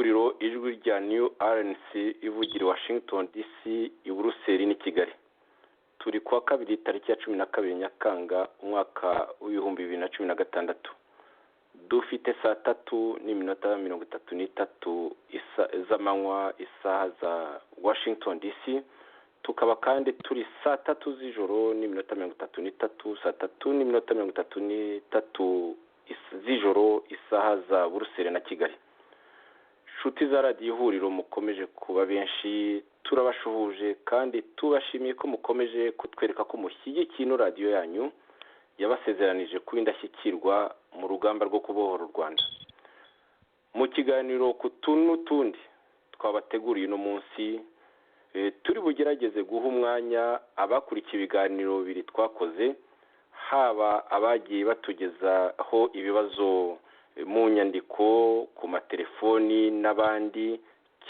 ihuriro ijwi rya New RNC ivugira Washington DC i Buruseli ni Kigali. Turi kwa kabiri tariki ya 12 Nyakanga umwaka w'ibihumbi 2016. Dufite saa 3:33 z'amanywa isaha za Washington DC. Tukaba kandi turi saa 3 z'ijoro n'iminota 33 saa 3:33 z'ijoro isaha za Buruseli na Kigali. Shuti za radio ihuriro mukomeje kuba benshi, turabashuhuje kandi tubashimiye ko mukomeje kutwereka ko mushyigikiye ino radio yanyu yabasezeranije kubindashyikirwa mu rugamba rwo kubohora u Rwanda. Mu kiganiro kutundi twabateguriye no munsi turi bugerageze guha umwanya abakurikiye ibiganiro biri twakoze, haba abagiye batugezaho ibibazo mu nyandiko ku matelefoni n'abandi,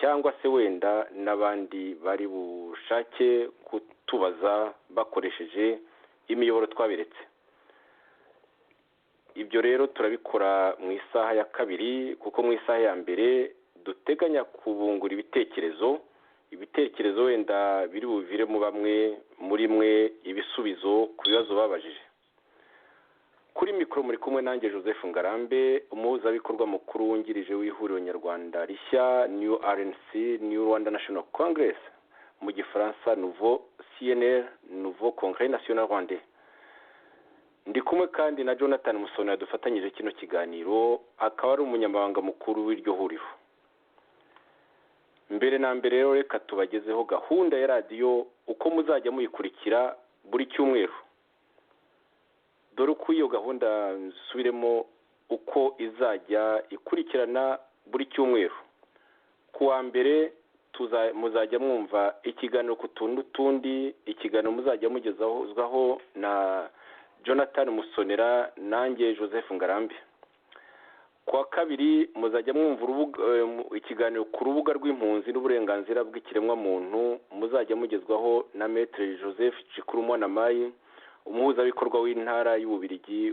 cyangwa se wenda n'abandi bari bushake kutubaza bakoresheje imiyoboro twaberetse. Ibyo rero turabikora mu isaha ya kabiri, kuko mu isaha ya mbere duteganya kubungura ibitekerezo wenda biri buvire mu bamwe muri mwe ibisubizo ku bibazo babajije. Kuri mikoro muri kumwe nanjye Joseph Ngarambe, umuhuzabikorwa mukuru wungirije w'ihuriro nyarwanda rishya New RNC, New Rwanda National Congress, mu gifaransa Nouveau CNR, Nouveau Congrès National Rwandais. Ndi kumwe kandi na Jonathan Musoni yadufatanyije kino kiganiro, akaba ari umunyamabanga mukuru w'iryo huriro. Mbere na mbere rero reka tubagezeho gahunda ya radio uko muzajya muyikurikira buri cyumweru. Dore uko iyo gahunda nsubiremo uko izajya ikurikirana buri cyumweru. Kuwa mbere muzajya mwumva ikiganiro kutundi, ikiganiro muzajya mugezaho na Jonathan Musonera nanjye Joseph Ngarambe. Kwa kabiri muzajya mwumva ikiganiro ku rubuga rw'impunzi n'uburenganzira bw'ikiremwa muntu, muzajya mugezwaho na Maître Joseph Cikurumwana Mayi, umuhuzabikorwa w'intara y'Ububirigi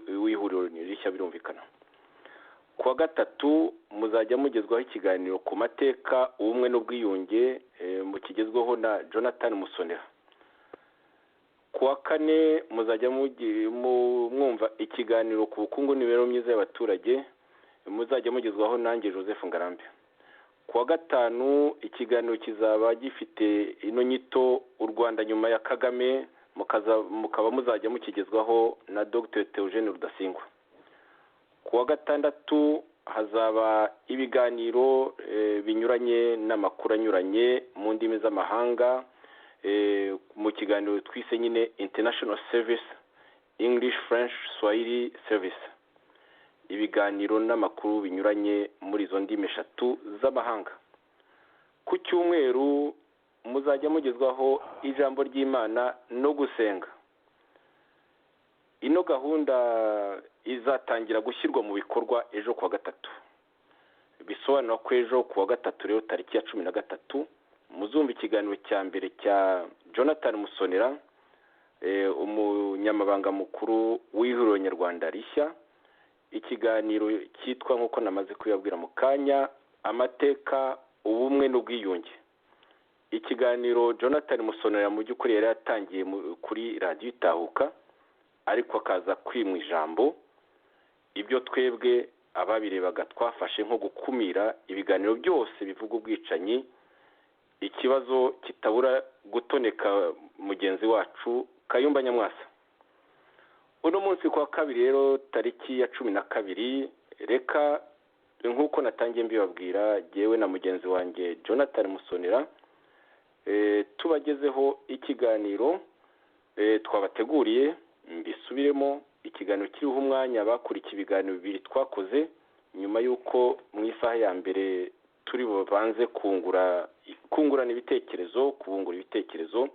w'ihuriro rishya birumvikana. Kwa gatatu muzajya mugezwaho ikiganiro ku mateka, ubumwe n'ubwiyunge, mukigezwaho na Jonathan Musonera. Kwa kane muzajya mwumva ikiganiro ku bukungu n'imibereho myiza y'abaturage, muzajya mugezwaho nanjye Joseph Ngarambe. Kwa gatanu ikiganiro kizaba gifite ino nyito u Rwanda nyuma ya Kagame, mukaba muzajya mukigezwaho na Dr. Theogene Rudasingwa. Kwa gatandatu hazaba ibiganiro binyuranye n'amakuru anyuranye mu ndimi z'amahanga, mu kiganiro twise nyine International Service, English, French, Swahili Service. Ibiganiro n'amakuru binyuranye muri izo ndimi eshatu z'amahanga. Ku cyumweru muzajya mugezwaho ijambo ry'Imana no gusenga. Ino gahunda izatangira gushyirwa mu bikorwa ejo kuwa gatatu. Bisobanura ko ejo kuwa gatatu rero tariki ya 13 muzumva ikiganiro cya mbere cya Jonathan Musonera, umunyamabanga mukuru w'ihuriro nyarwanda rishya. Ikiganiro cyitwa nk'uko namaze kuyabwira mu kanya, amateka, ubumwe n'ubwiyunge. Ikiganiro Jonathan Musonera mu by'ukuri yari yatangiye kuri radio Itahuka, ariko akaza kwimwa ijambo. Ibyo twebwe ababirebaga twafashe nko gukumira ibiganiro byose bivuga ubwicanyi, ikibazo kitabura gutoneka mugenzi wacu Kayumba Nyamwasa. Uno munsi kwa kabiri rero tariki ya 12, reka nk'uko natangiye mbibabwira jewe na mugenzi wanjye Jonathan Musonera tubagezeho ikiganiro twabateguriye. Mbisubiremo, ikiganiro kiriho umwanya bakurikira ibiganiro bibiri twakoze, nyuma y'uko mu isaha ya mbere turi bubanze kungurana ibitekerezo, kubungura ibitekerezo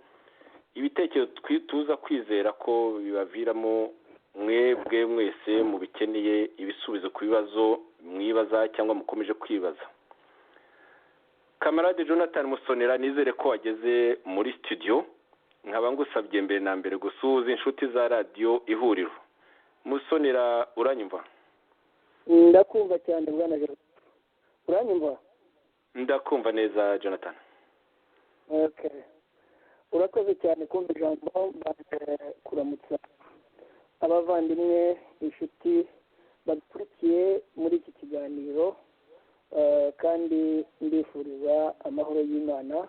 tuza kwizera ko bibaviramo mwebwe mwese mu bikeneye ibisubizo ku bibazo mwibaza cyangwa mukomeje kwibaza. Kamarade Jonathan Musonera, nizere ko wageze muri studio. Nkaba ngusabye mbere na mbere gusuhuza inshuti za radio ihuriro. Musonera, uranyumva? Ndakumva cyane bwana Jero. uranyumva? ndakumva neza Jonathan. Okay, urakoze cyane kumva ijambo. Kuramutsa abavandimwe inshuti badukurikiye muri iki kiganiro, kandi mbifuriza amahoro y'Imana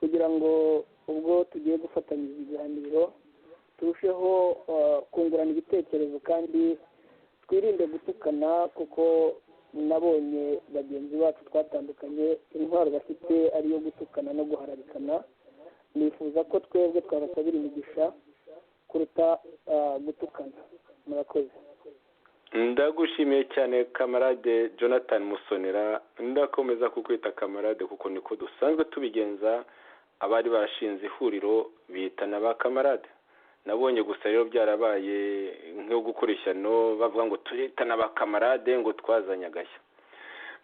kugira ngo ubwo tugiye gufatanya ibiganiro turusheho kungurana ibitekerezo kandi twirinde gutukana, kuko nabonye bagenzi bacu twatandukanye intwaro bafite ariyo gutukana no guharabikana. Nifuza ko twebwe twabasabira imigisha kuruta gutukana. Murakoze. Ndagushimiye cyane kamarade Jonathan Musonera, ndakomeza kukwita kamarade kuko niko dusanzwe tubigenza. Abari bashinze ihuriro bitana ba kamarade. Nabonye gusa rero byarabaye nko gukurishano bavuga ngo turitana ba kamarade ngo twazanye agashya.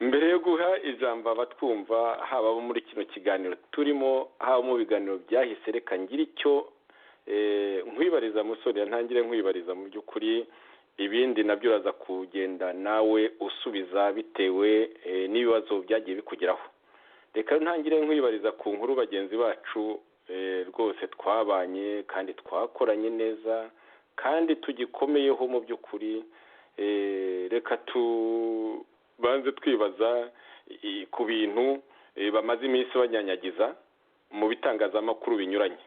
Mbere yo guha ijambo abatwumva haba muri kino kiganiro turimo, haba mu biganiro byahise, reka ngira icyo nkwibariza Musonera, ntangire nkwibariza mu by'ukuri, ibindi nabyo uraza kugenda nawe usubiza bitewe n'ibibazo byagiye bikugeraho. Reka ntangire nkwibariza ku nkuru bagenzi bacu rwose twabanye kandi twakoranye neza kandi tugikomeyeho mu by'ukuri. Reka tubanze twibaza ku bintu bamaze iminsi banyanyagiza mu bitangazamakuru binyuranye.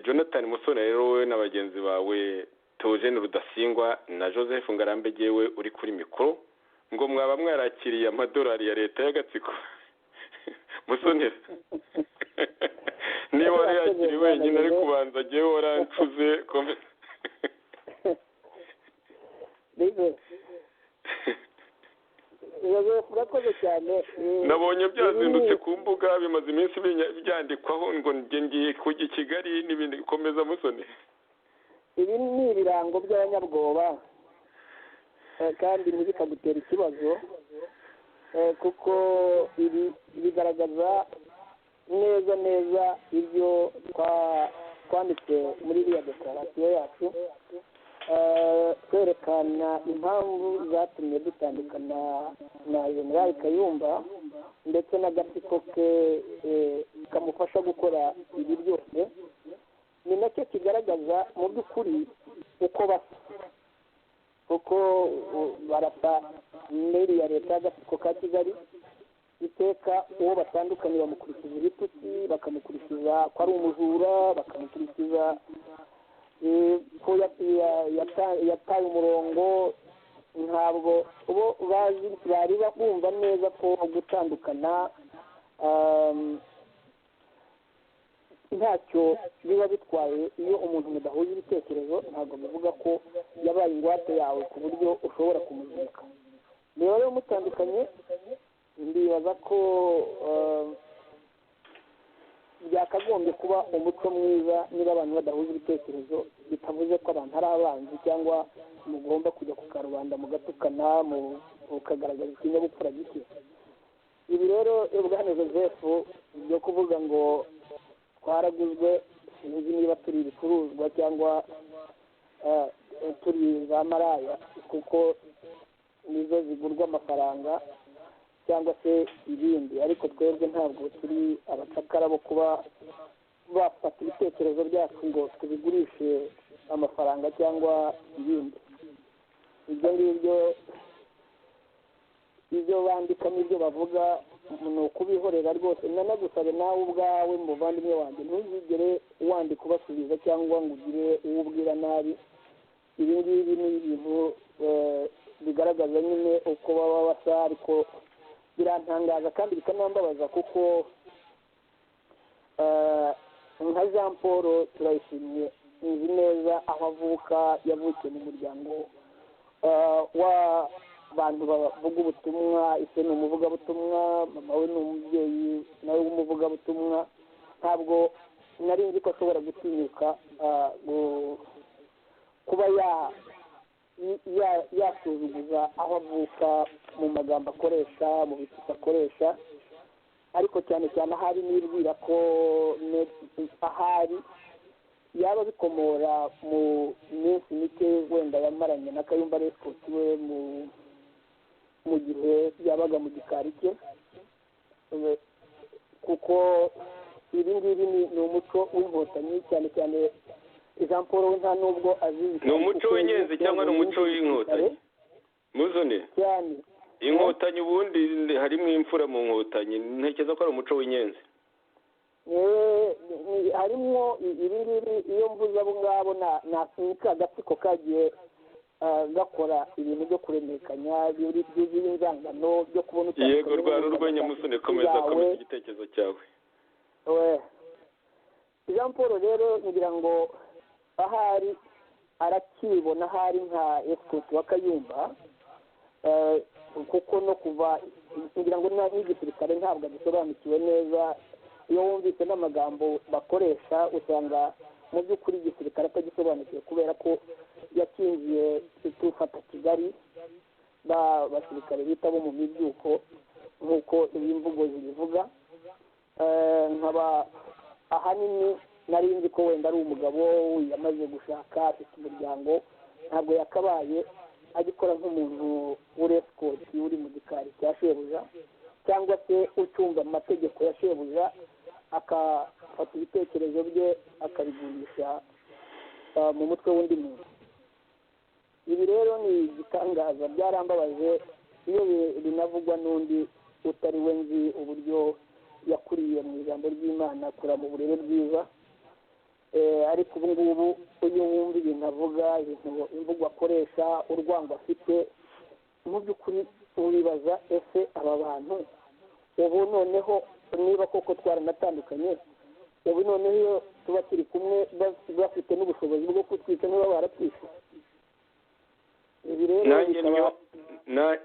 Jonathan Musonera rero we na bagenzi bawe Theogene Rudasingwa na Joseph Ngarambegewe uri kuri mikoro ngo mwaba mwarakiriye amadolari ya leta y'agatsiko. Musonera niba warayakiriye wenyine ari kubanza agiye warancuze urakoze cyane. Nabonye byazindutse ku mbuga bimaze iminsi byandikwaho ngo ngiye kujya i Kigali n'ibindi. Komeza Musonera. Ibi ni ibirango by'abanyabwoba kandi ntibikagutera ikibazo, kuko ibi bigaragaza neza ibyo twanditse muri iriya dekarasiyo yacu, kwerekana impamvu zatumye dutandukana na General Kayumba ndetse n'agatsiko ke kamufasha gukora ibi byose. Ni nacyo kigaragaza mu by'ukuri uko basa, kuko barasa n'iriya leta y'agatsiko ka Kigali. Iteka uwo batandukanye bamukurikiza ibitutsi, bakamukurikiza ko ari umujura, bakamukurikiza ko yataye umurongo. Ntabwo bo bari bumva neza ko gutandukana ntacyo biba bitwaye. Iyo umuntu mudahuje ibitekerezo ntabwo bivuga ko yabaye ingwate yawe ku buryo ushobora kumuzirika. Niba rero mutandukanye, ndibaza ko byakagombye kuba umuco mwiza niba abantu badahuje ibitekerezo, bitavuze ko abantu ari abanzi cyangwa mugomba kujya ku karubanda mugatukana mukagaragaza ikinyabupfura gike. Ibi rero Bwana Joseph byo kuvuga ngo twaraguzwe, sinzi niba turi ibicuruzwa cyangwa turi za maraya, kuko nizo zigurwa amafaranga cyangwa se ibindi, ariko twebwe ntabwo turi abacakara bo kuba bafata ibitekerezo byacu ngo tubigurishe amafaranga cyangwa ibindi. Ibyo ngibyo ibyo bandika n'ibyo bavuga ni ukubihorera rwose. Nanagusabe nawe ubwawe muvandimwe wanjye ntuzigere wandika ubasubiza cyangwa ngo ugire uwo ubwira nabi. Ibi ngibi ni ibintu bigaragaza nyine uko baba basa, ariko birantangaza kandi bikanambabaza, kuko nka Jean Paul Turayishimye nzi neza aho avuka. Yavukiye mu muryango w'abantu bavuga ubutumwa. Ise ni umuvugabutumwa, mama we ni umubyeyi nawe w'umuvugabutumwa. Ntabwo nari nzi ko ashobora gutinyuka kuba yasuzuguza aho avuka mu magambo akoresha, mu bitutsi akoresha. Ariko cyane cyane ahari nibwira ko ahari yaba bikomora mu minsi mike wenda yamaranye na Kayumba Rescott we mu gihe yabaga mu gikari cye kuko ibi ngibi ni umuco w'inkotanyi cyane cyane Jean Paul we nta nubwo azizi ni umuco w'inyenzi cyangwa ni umuco w'inkotanyi muzone cyane inkotanyi ubundi harimo imfura mu nkotanyi ntekereza ko ari umuco w'inyenzi harimo ibi ngibi iyo mvuze abo ngabo nasunika agatsiko kagiye gakora ibintu byo kuremekanya byuzuye inzangano byo kubona yego rwari urwenya musone komeza igitekerezo cyawe Jean Paul rero ngira ngo ahari arakibona ahari nka escort wa Kayumba kuko no kuva ngira ngo n'igisirikare ntabwo gisobanukiwe neza iyo wumvise n'amagambo bakoresha usanga mu by'ukuri igisirikare atagisobanukiwe kubera ko yakingiye tufata Kigali basirikare bita bo mu mibyuko nk'uko imvugo zibivuga nkaba ahanini nari nzi ko wenda ari umugabo yamaze gushaka afite umuryango ntabwo yakabaye agikora nk'umuntu w'uresikoti uri mu gikari cya shebuja cyangwa se ucunga amategeko ya shebuja akafata ibitekerezo bye akabigurisha mu mutwe w'undi muntu. Ibi rero ni igitangaza byarambabaje iyo binavugwa n'undi utari we nzi uburyo yakuriye mu ijambo ry'Imana akura mu burere bwiza ariko ubu ngubu iyo wumva ibintu avuga imvugo akoresha urwango afite mu by'ukuri uribaza ese aba bantu ubu noneho niba koko twaranatandukanye ubu noneho iyo tuba turi kumwe bafite n'ubushobozi bwo kutwica niba baratwishe ibi rero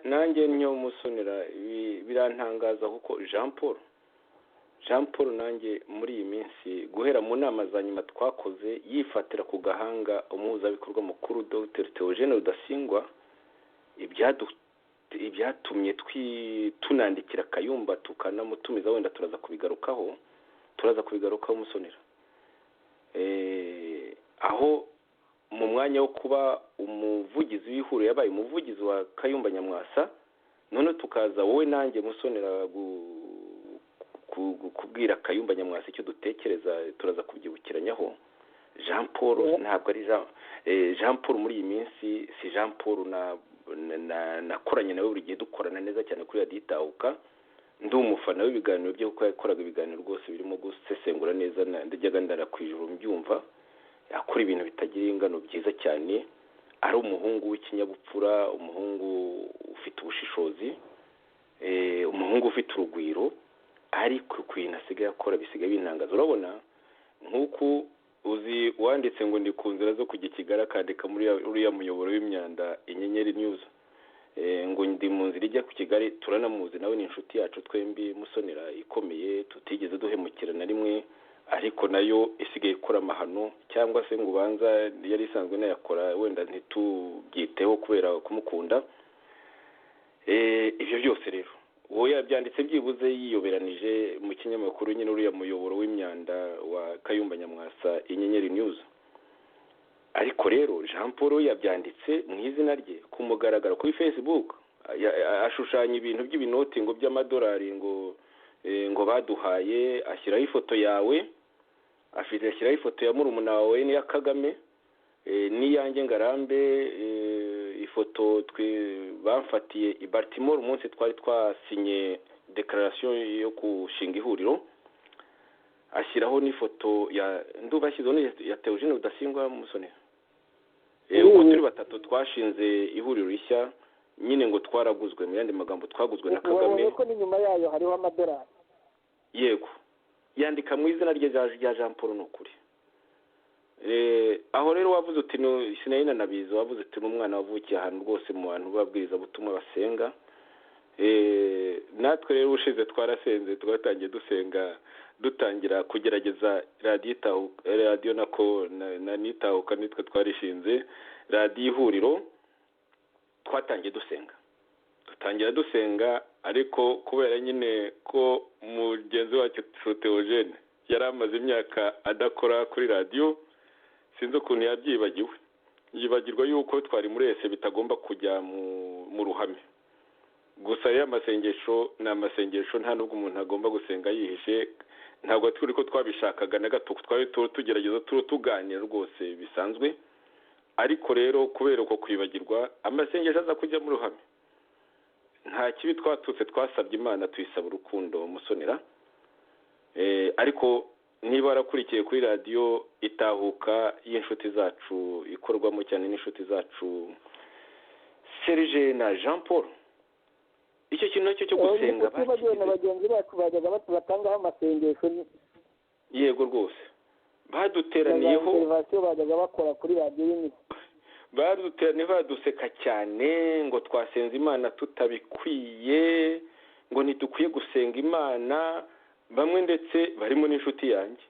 nanjye nyo musonera birantangaza kuko Jean Paul nanjye muri iyi minsi guhera mu nama za nyuma twakoze yifatira ku gahanga umuhuzabikorwa mukuru Dr Theogene Rudasingwa ibyatumye tunandikira Kayumba tukanamutumiza wenda turaza kubigarukaho musonera aho mu mwanya wo kuba umuvugizi w'ihuriro yabaye umuvugizi wa Kayumba Nyamwasa none tukaza wowe nanjye musonera kubwira Kayumba Nyamwasa icyo dutekereza turaza kubyibukiranyaho. Jean Paul ntabwo ari Jean Paul muri iyi minsi si Jean Paul nakoranye nawe buri gihe dukorana neza cyane kuri Radio Itahuka ndi umufana w'ibiganiro byo kuko yakoraga ibiganiro rwose birimo gusesengura neza ndajyaga ndarakwijuru mbyumva akora ibintu bitagira ingano byiza cyane ari umuhungu w'ikinyabupfura umuhungu ufite ubushishozi umuhungu ufite urugwiro ariko kwina asigaye akora bisigaye bintangaza urabona nk'uko uzi wanditse ngo ndi ku nzira zo kujya Kigali akandika muri uriya muyoboro w'imyanda Inyenyeri News ngo ndi mu nzira ijya ku Kigali turanamuzi nawe ni inshuti yacu twembi musonera ikomeye tutigeze duhemukira na rimwe ariko nayo isigaye ikora amahano cyangwa se ngo ubanza yari isanzwe nayakora wenda ntitubyiteho kubera kumukunda ibyo byose rero uwo yabyanditse byibuze yiyoberanije mu kinyamakuru nyine uriya muyoboro w'imyanda wa Kayumba Nyamwasa Inyenyeri News ariko rero Jean Paul yabyanditse mu izina rye ku mugaragaro kuri Facebook ashushanya ibintu by'ibinoti ngo by'amadolari ngo baduhaye ashyiraho ifoto yawe ashyiraho ifoto ya murumuna wawe n'iya Kagame n'iyanjye Ngarambe ifoto bamfatiye i Baltimore umunsi twari twasinye declaration yo gushinga ihuriro ashyiraho n'ifoto ya ndubashyizeho ya Theogene Rudasingwa musonera uko turi batatu twashinze ihuriro rishya nyine ngo twaraguzwe mu yandi magambo twaguzwe na Kagame ko n'inyuma yayo hariho amadolari yego yandika mu izina rye rya Jean Paul n'ukuri aho rero wavuze uti sinayina nabizo wavuze uti n'umwana wavukiye ahantu rwose mu bantu babwiriza butumwa basenga natwe rero ushize twarasenze twatangiye dusenga dutangira kugerageza radio nako na Nitahuka nitwe twarishinze radio ihuriro twatangiye dutangira dusenga ariko kubera nyine ko mugenzi wacu Theogene yari amaze imyaka adakora kuri radio sinzi ukuntu yibagirwa yuko twari muri ese bitagomba kujya mu ruhame gusa rero amasengesho ni amasengesho, nta nubwo umuntu agomba gusenga yihishe, ntabwo turi ko twabishakaga na gato, twari tugerageza tuganira rwose bisanzwe, ariko rero kubera uko kwibagirwa amasengesho aza kujya mu ruhame. Nta kibi twatutse, twasabye Imana tuyisaba urukundo Musonera. Ariko niba warakurikiye kuri radiyo itahuka y'inshuti zacu ikorwamo cyane n'inshuti zacu Serge na Jean Paul, icyo kintu nacyo cyo gusenga na bagenzi bacu bajyaga batangaho amasengesho. Yego rwose baduteraniyeho, bajyaga bakora kuri radiyo y'imiti, baduteraniye baduseka cyane ngo twasenze Imana tutabikwiye, ngo ntidukwiye gusenga Imana. Bamwe ndetse barimo n'inshuti yanjye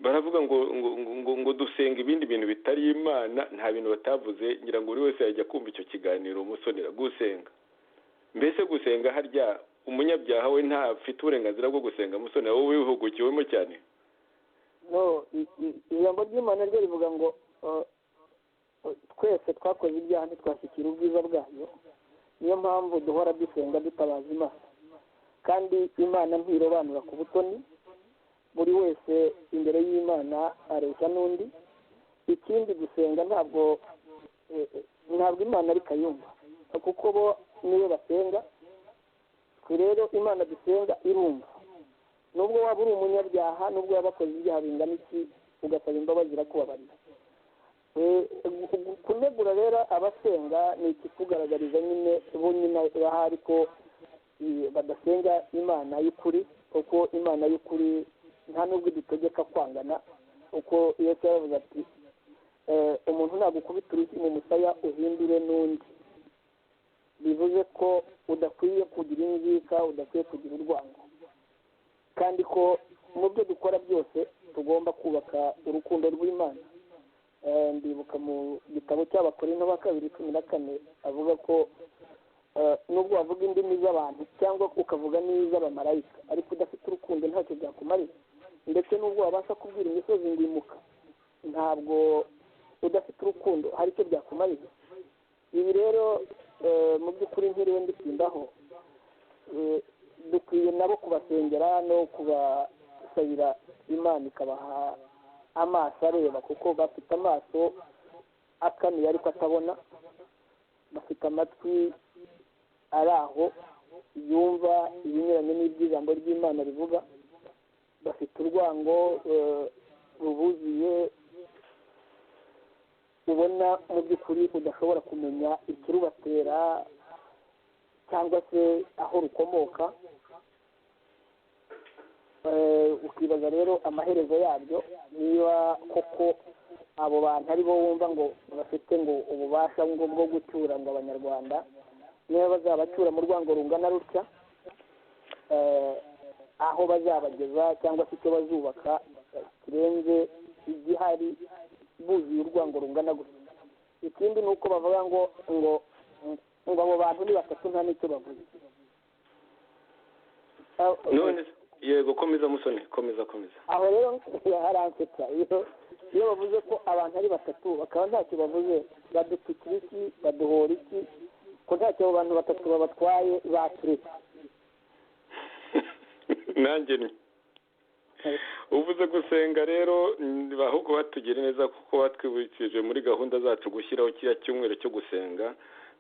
baravuga ngo dusenga ibindi bintu bitari Imana. Nta bintu batavuze, ngira ngo buri wese yajya kumva icyo kiganiro Musonera. Gusenga mbese gusenga harya umunyabyaha we ntafite uburenganzira bwo gusenga Musonera? wowe wihugukiwemo cyane. No, ijambo ry'Imana ryo rivuga ngo twese twakoze ibyaha ntitwashyikira ubwiza bwayo, niyo mpamvu duhora dusenga dutabaza Imana, kandi Imana ntirobanura ku butoni. Buri wese imbere y'Imana areshya n'undi. Ikindi gusenga ntabwo Imana ari kayumba, kuko bo niyo basenga. twe rero Imana dusenga irumva, nubwo waba uri umunyabyaha, nubwo waba wakoze ibyaha bingana iki, ugasaba imbabazi irakubabarira. Kunegura rero abasenga ni ikikugaragariza nyine bo nyine ahari ko badasenga Imana y'ukuri, kuko Imana y'ukuri nta nubwo idutegeka kwangana, kuko iyo cyavuze ati umuntu nagukubita urushyi mu musaya uhindure n'undi, bivuze ko udakwiye kugira inzika, udakwiye kugira urwango, kandi ko mu byo dukora byose tugomba kubaka urukundo rw'Imana. Ndibuka mu gitabo cy'Abakorinto ba 2:14 avuga ko nubwo wavuga indimi z'abantu cyangwa ukavuga n'iz'abamarayika, ariko udafite urukundo ntacyo byakumarira. Ndetse nubwo wabasha kubwira imisozi ngo imuka, ntabwo udafite urukundo hari icyo byakumarira. Ibi rero mu by'ukuri nkiriwe nditindaho, dukwiye nabo kubasengera no kubasabira Imana ikabaha amaso areba, kuko bafite amaso akanuye ariko atabona, bafite amatwi ari aho yumva ibinyuranye n'iby'ijambo ry'Imana rivuga, bafite urwango rubuzuye, ubona mu by'ukuri udashobora kumenya ikirubatera cyangwa se aho rukomoka. Ukibaza rero amaherezo yabyo, niba koko abo bantu ari bo wumva ngo bafite ngo ububasha bwo gucyura ngo abanyarwanda, niba bazabacyura mu rwango rungana rutya, aho bazabageza cyangwa se icyo bazubaka kirenze igihari, buzuye urwango rungana gutya. Ikindi ni uko bavuga ngo abo bantu ni batatu nta n'icyo bavuze. None yego, komeza Musoni, komeza. Aho rero haransetsa iyo bavuze ko abantu ari batatu bakaba ntacyo bavuze, badutukira iki, baduhora iki, ko ntacyo abo bantu batatu babatwaye baturetse. Nanjye ni uvuze gusenga rero, ahubwo batugire neza kuko batwibukije muri gahunda zacu gushyiraho kiriya cyumweru cyo gusenga,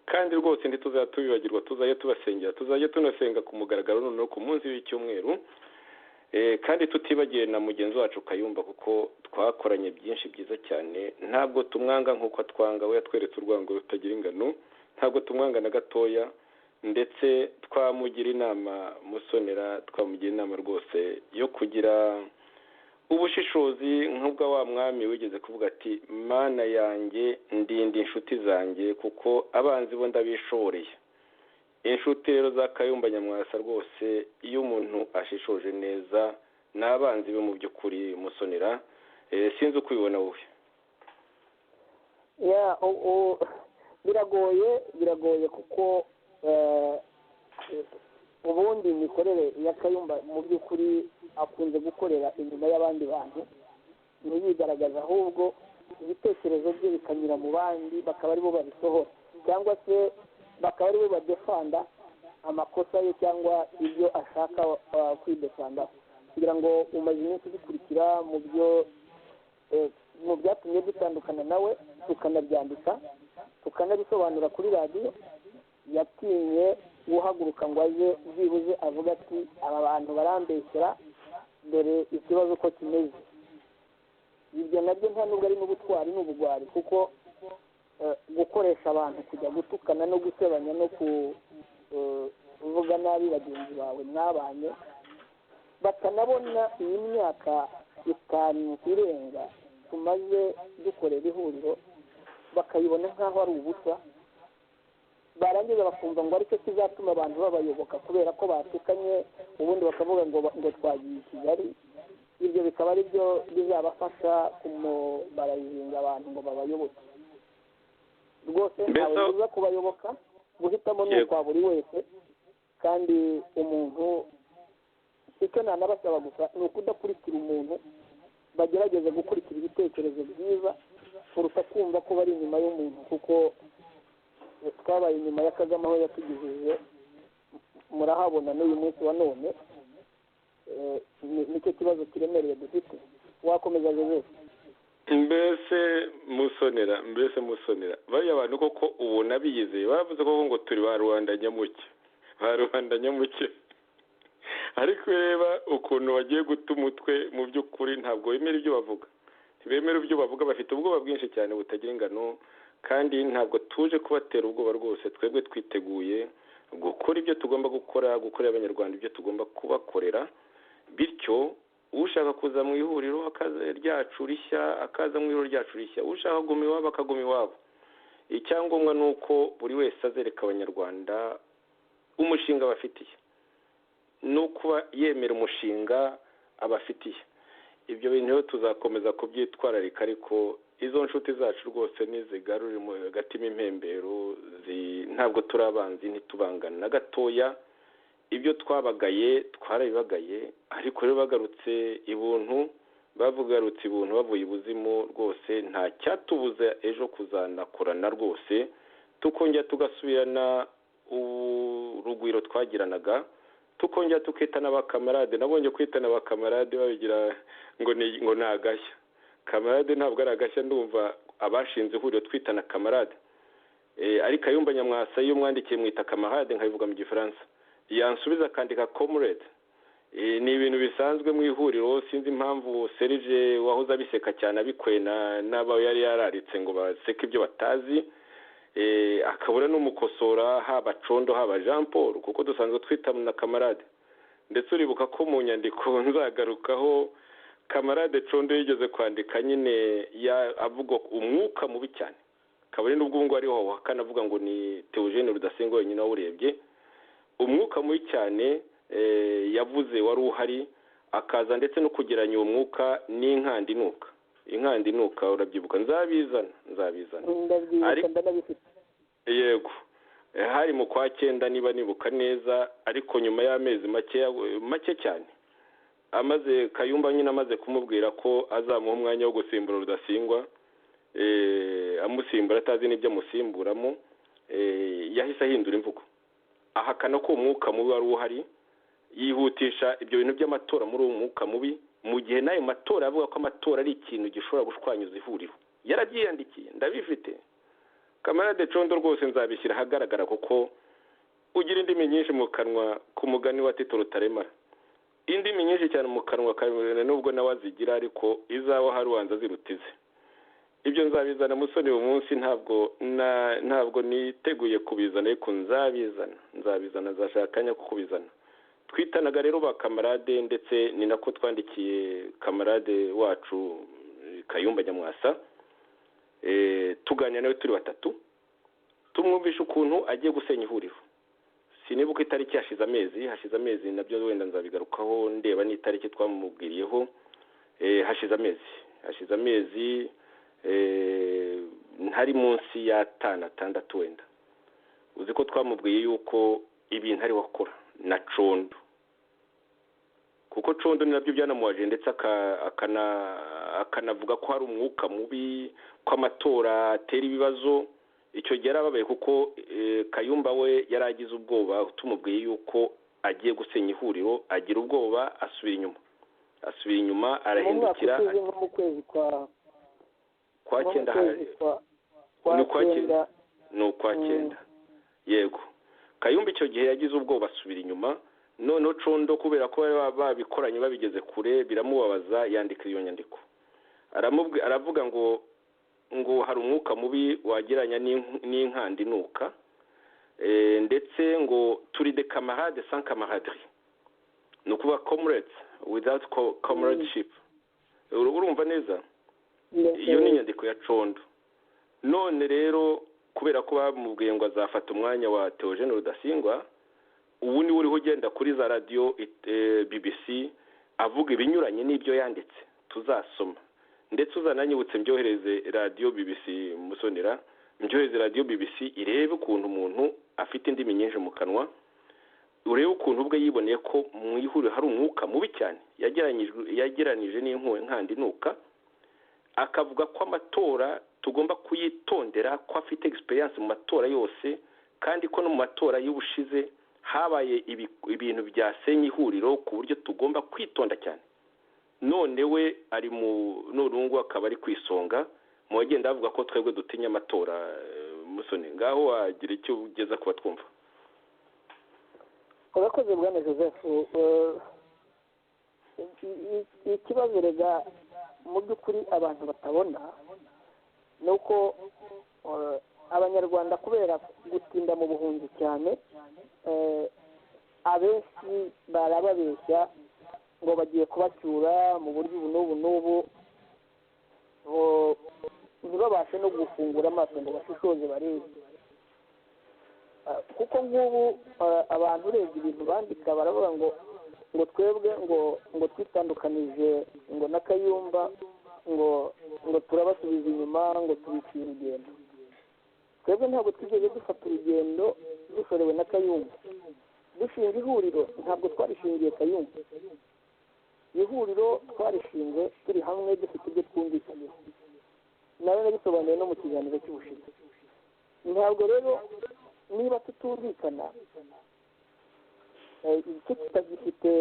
kandi rwose ntituzajya tubibagirwa, tuzajya tubasengera, tuzajya tunasenga ku mugaragaro noneho ku munsi w'icyumweru, kandi tutibagiye na mugenzi wacu Kayumba, kuko twakoranye byinshi byiza cyane. Ntabwo tumwanga nk'uko atwanga, we yatweretse urwango rutagira ingano, ntabwo tumwanga na gatoya, ndetse twamugira inama Musonera, twamugira inama rwose yo kugira ubushishozi nk'ubwa wa mwami wigeze kuvuga ati Mana yanjye ndinde inshuti zanjye kuko abanzi bo ndabishoreye. Inshuti rero za Kayumba Nyamwasa rwose, iyo umuntu ashishoje neza n'abanzi be mu by'ukuri Musonera, sinzi uko ubibona wowe. biragoye kuko ubundi imikorere ya Kayumba mu by'ukuri akunze gukorera inyuma y'abandi bantu, ntiyigaragaza, ahubwo ibitekerezo bye bikanyura mu bandi, bakaba aribo babisohora, cyangwa se bakaba aribo badefanda amakosa ye cyangwa ibyo ashaka kwidefandaho, kugira ngo umaze iminsi dukurikira mu byatumye dutandukana nawe, tukanabyandika tukanabisobanura kuri radiyo. yatinye guhaguruka ngo aze byibuze avuga ati aba bantu barambeshyera, dore ikibazo ko kimeze. Ibyo nabyo nta nubwo ari n'ubutwari n'ubugwari, kuko gukoresha abantu kujya gutukana no gusebanya no kuvuga nabi bagenzi bawe mwabanye, batanabona iyi myaka 5 irenga tumaze dukorera ihuriro, bakayibona nk'aho ari ubusa, barangiza bakumva ngo aricyo kizatuma abantu babayoboka kubera ko batukanye, ubundi bakavuga ngo twagiye i Kigali. Ibyo bikaba ari byo bizabafasha kumubarayizinga abantu ngo babayoboke. Rwose ntawe uza kubayoboka, guhitamo ni ukwa buri wese, kandi umuntu icyo nanabasaba gusa ni ukudakurikira umuntu, bagerageza gukurikira ibitekerezo byiza kuruta kumva ko bari inyuma y'umuntu, kuko twabaye inyuma ya Kagame aho yatugejeje, murahabona n'uyu munsi wa none. Nicyo kibazo kiremereye dufite. Wakomeza Joseph? mbese musonera bariya bantu koko ubona biyizeye, bavuze koko ngo turi ba rubanda nyamuke, ariko reba ukuntu bagiye guta umutwe, mu by'ukuri ntabwo bemera ibyo bavuga, ntibemera ibyo bavuga, bafite ubwoba bwinshi cyane butagira ingano, kandi ntabwo tuje kubatera ubwoba rwose. Twebwe twiteguye gukora ibyo tugomba gukorera abanyarwanda ibyo tugomba kubakorera, bityo ushaka kuza mu ihuriro ryacu rishya akaza mu ihuriro ryacu rishya, ushaka kuguma iwabo akaguma iwabo. Icyangombwa ni uko buri wese azereka abanyarwanda umushinga bafitiye, ni ukuba yemera umushinga abafitiye. Ibyo bintu rero tuzakomeza kubyitwararika, ariko izo nshuti zacu rwose nizigarurire agatima impembero, ntabwo turi abanzi, ntitubangana na gatoya. Ibyo twabagaye twarabibagaye, ariko rero bavuye ibuntu bavuye ibuzimu, rwose nta cyatubuza ejo kuzanakorana rwose, tukongera tugasubirana urugwiro twagiranaga, tukongera tukitana abakamarade. Nabonye kwitana abakamarade babigira ngo ni agashya. Kamarade ntabwo ari agashya, ndumva abashinze ihuriro twitana kamarade. Ariko Kayumba Nyamwasa iyo umwandikiye mwita kamarade nkabivuga mu Gifaransa, yansubiza akandika comrade. Ni ibintu bisanzwe mu ihuriro. Sinzi impamvu Serge wahoze abiseka cyane abikwena n'abo yari yararitse ngo baseke ibyo batazi, akabura n'umukosora, haba Condo haba Jean Paul, kuko dusanzwe twitana na kamarade. Ndetse uribuka ko mu nyandiko nzagarukaho kamarade Condo yigeze kwandika nyine avuga umwuka mubi cyane, kabari n'ubwo ngo ariho akanavuga ngo ni Theogene Rudasingwa wenyine wawurebye. Umwuka mubi cyane yavuze wari uhari, akaza ndetse no kugeranya uwo mwuka n'inkandi inuka. Urabyibuka? Nzabizana yego, hari mu kwa 9 niba nibuka neza, ariko nyuma y'amezi make cyane amaze Kayumba nyine amaze kumubwira ko azamuha umwanya wo gusimbura Rudasingwa, amusimbura atazi n'ibyo amusimburamo, yahise ahindura imvugo, ahakana ko umwuka mubi wari uhari, yihutisha ibyo bintu by'amatora muri uwo mwuka mubi, mu gihe n'ayo matora avuga ko amatora ari ikintu gishobora gushwanyuza ihuriro. Yarabyiyandikiye, ndabifite. Kamarade Condo rwose nzabishyira ahagaragara, kuko ugira indimi nyinshi mu kanwa, ku mugani wa Tito Rutaremara. Indimi nyinshi cyane mu kanwa kawe, nubwo nawe azigira, ariko izawo hari ubanza zirutize. Ibyo nzabizana musoni uyu munsi, ntabwo niteguye kubizana, ariko nzabizana zashakanya kubizana. Twitanaga rero ba kamarade, ndetse ni nako twandikiye kamarade wacu Kayumba Nyamwasa, tuganira nawe turi batatu, tumwumvisha ukuntu agiye gusenya ihuriro. Sinibuka itariki, hashize amezi nabyo wenda nzabigarukaho ndeba n'itariki twamubwiriyeho. Hashize amezi ntari munsi ya 5-6 wenda. Uzi ko twamubwiye yuko ibintu ari wakora na Condo, kuko Condo ni nabyo byanamuwaje, ndetse akanavuga ko hari umwuka mubi, ko amatora atera ibibazo. icyo gihe yarababaye kuko Kayumba we yari agize ubwoba tumubwiye yuko agiye gusenya ihuriro, agira ubwoba asubira inyuma arahindukira mu kwezi kwa cyenda ni ukwa cyenda yego. Kayumba icyo gihe yagize ubwoba asubira inyuma, noneho Condo kubera ko babikoranye babigeze kure biramubabaza, yandika iyo nyandiko aravuga ngo hari umwuka mubi wageranya n'inkandi nuka, ndetse ngo turi de camarade sans camaraderie, ni ukuvuga comrades without comradeship. Urumva neza? Iyo ni inyandiko ya Condo. None rero kubera ko bamubwiye ngo azafata umwanya wa Theogene Rudasingwa, ubu niwe uriho ugenda kuri za radiyo BBC avuga ibinyuranye n'ibyo yanditse tuzasoma, ndetse uzananyibutse mbyohereze radiyo BBC Musonera, mbyohereze radiyo BBC irebe ukuntu umuntu afite indimi nyinshi mu kanwa, urebe ukuntu ubwe yiboneye ko mu ihuriro hari umwuka mubi cyane yageranije n'inkandi nuka, akavuga ko amatora tugomba kuyitondera, ko afite experience mu matora yose, kandi ko no mu matora y'ubushize habaye ibintu byasenye ihuriro ku buryo tugomba kwitonda cyane. None we ari mu nurungu akaba ari kwisonga mu bagenda avuga ko twebwe dutinya amatora. Musoni, ngaho wagira icyo ugeza kuba twumva. Urakoze bwana Joseph. Ikibazo rega mu by'ukuri abantu batabona ni uko abanyarwanda kubera gutinda mu buhunzi cyane, abenshi barababeshya ngo bagiye kubacyura mu buryo ubu n'ubu n'ubu, ntibabashe no gufungura amaso ngo bashishoze barebe, kuko nk'ubu abantu urebye ibintu bandika baravuga ngo twebwe ngo twitandukanije ngo na Kayumba ngo turabasubiza inyuma ngo tubiciye urugendo. Twebwe ntabwo twigeze dufata urugendo dushorewe na Kayumba. Dushinga ihuriro ntabwo twarishingiye Kayumba, ihuriro twarishinze turi hamwe dufite ibyo twumvikanyeho, nawe nabisobanuye no mu kiganiro cy'ubushize. Ntabwo rero niba tutumvikana, icyo kitagifite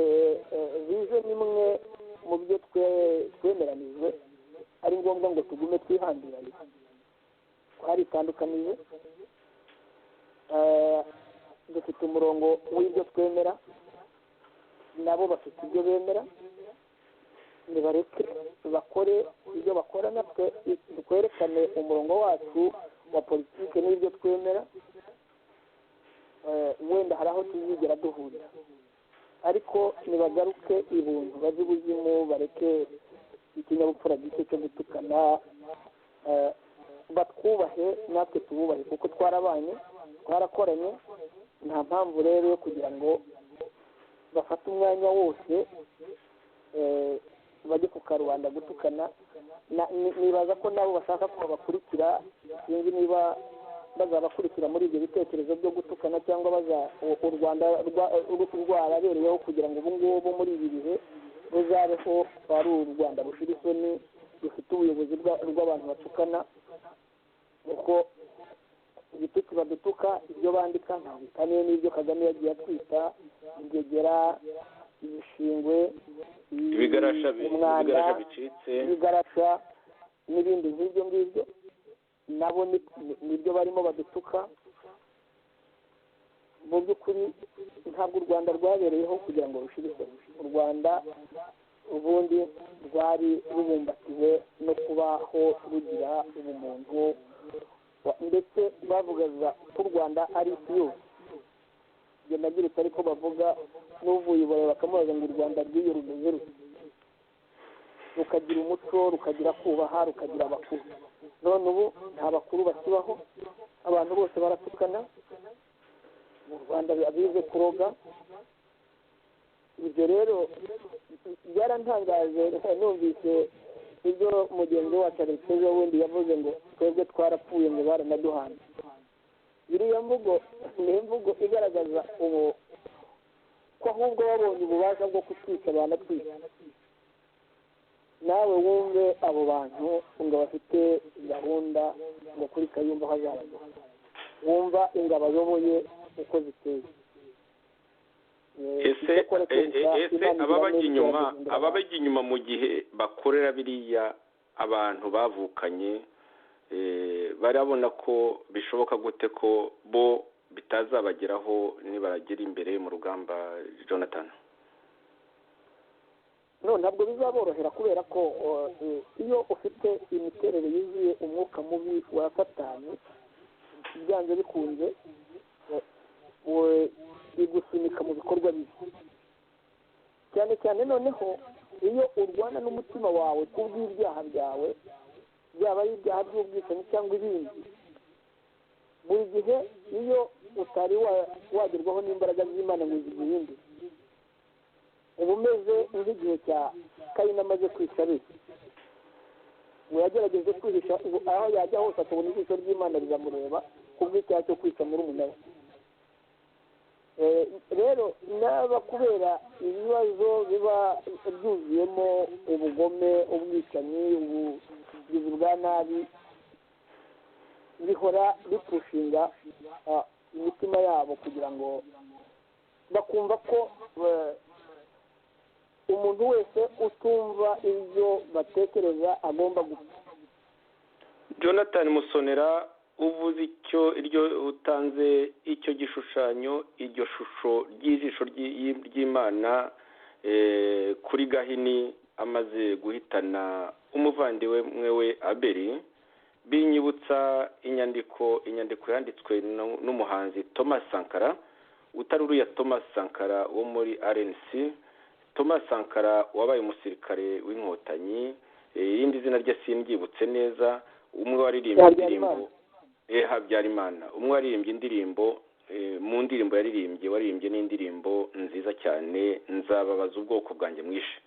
vision imwe mu byo twemeranijwe, ari ngombwa ngo tugume twihambiranye. Twaritandukanije, dufite umurongo w'ibyo twemera, nabo bafite ibyo bemera, nibareke bakore ibyo bakora, natwe twerekane umurongo wacu wa politike n'ibyo twemera. Wenda hari aho tuzigera duhurira, ariko nibagaruke ibuntu bazi ubuzimu, bareke ikinyabupfura gike cyo gutukana, batwubahe natwe tububahe, kuko twarabanye twarakoranye. Nta mpamvu rero yo kugira ngo bafate umwanya wose bajye ku karubanda gutukana. Nibaza ko nabo bashaka ko babakurikira, sinzi niba bazabakurikira muri ibyo bitekerezo byo gutukana, cyangwa u Rwanda rwarabereyeho kugira ngo ubu ngubu muri ibi bihe ruzabeho ari u Rwanda rushira isoni, rufite ubuyobozi rw'abantu batukana. Kuko ibitutsi badutuka, ibyo bandika ntabwo bitaniye n'ibyo Kagame yagiye atwita ingegera, ibishingwe, ibigarasha bicitse, ibigarasha n'ibindi nk'ibyo ngibyo, nabo nibyo barimo badutuka. Mu by'ukuri ntabwo u Rwanda rwabereyeho kugira ngo rushire isoni. U Rwanda ubundi rwari rubumbatiwe no kubaho rugira ubumuntu, ndetse bavugaga ko u Rwanda ari isi yose. Ibyo nagiritse ariko bavuga n'uvuye iwawe bakamubaza ngo u Rwanda rw'iyo rumeze rute, rukagira umuco, rukagira kubaha, rukagira abakuru. None ubu nta bakuru bakibaho, abantu bose baratukana, mu Rwanda bize kuroga. Ibyo rero byarantangaje, numvise ibyo mugenzi wacu Alexis wundi yavuze ngo twebwe twarapfuye ngo baranaduhana. Iriya mvugo ni imvugo igaragaza ubu ko ahubwo babonye ububasha bwo kutwica banatwica. nawe wumve abo bantu ngo bafite gahunda ngo kuri Kayumba hazaza wumva ingabo ayoboye uko ziteye. ese ababajya inyuma mu gihe bakorera biriya abantu bavukanye barabona ko bishoboka gute ko bo bitazabageraho nibaragera imbere mu rugamba Jonathan? no ntabwo bizaborohera kubera ko iyo ufite imiterere yuzuye umwuka mubi wa satani byanze bikunze igusunika mu bikorwa bibi cyane cyane. Noneho iyo urwana n'umutima wawe kubw'ibyaha byawe byaba ari ibyaha by'ubwicanyi cyangwa ibindi, buri gihe iyo utari wagerwaho n'imbaraga z'Imana ngo ziguhinde uba umeze nk'igihe cya Kayini amaze kwica Abeli, ngo yagerageje kwihisha aho yajya hose akabona ijisho ry'Imana riramureba kubw'icyaha cyo kwica murumuna we. Rero naba kubera ibibazo biba byuzuyemo ubugome, ubwicanyi, ubugizi bwa nabi, bihora bipushinga imitima yabo kugira ngo bakumva ko umuntu wese utumva ibyo batekereza agomba gupfa. Jonathan Musonera, uvuze iryo utanze icyo gishushanyo, iryo shusho ry'ijisho ry'Imana kuri Gahini amaze guhitana umuvandimwe we Abeli, binyibutsa inyandiko yanditswe n'umuhanzi Thomas Sankara, utari uriya Thomas Sankara wo muri RNC, Thomas Sankara wabaye umusirikare w'inkotanyi, irindi zina rye simbyibutse neza, umwe waririmbye indirimbo Habyarimana, umwe waririmbye indirimbo mu ndirimbo waririmbye n'indirimbo nziza cyane, nzababaza ubwoko bwanjye mwishe,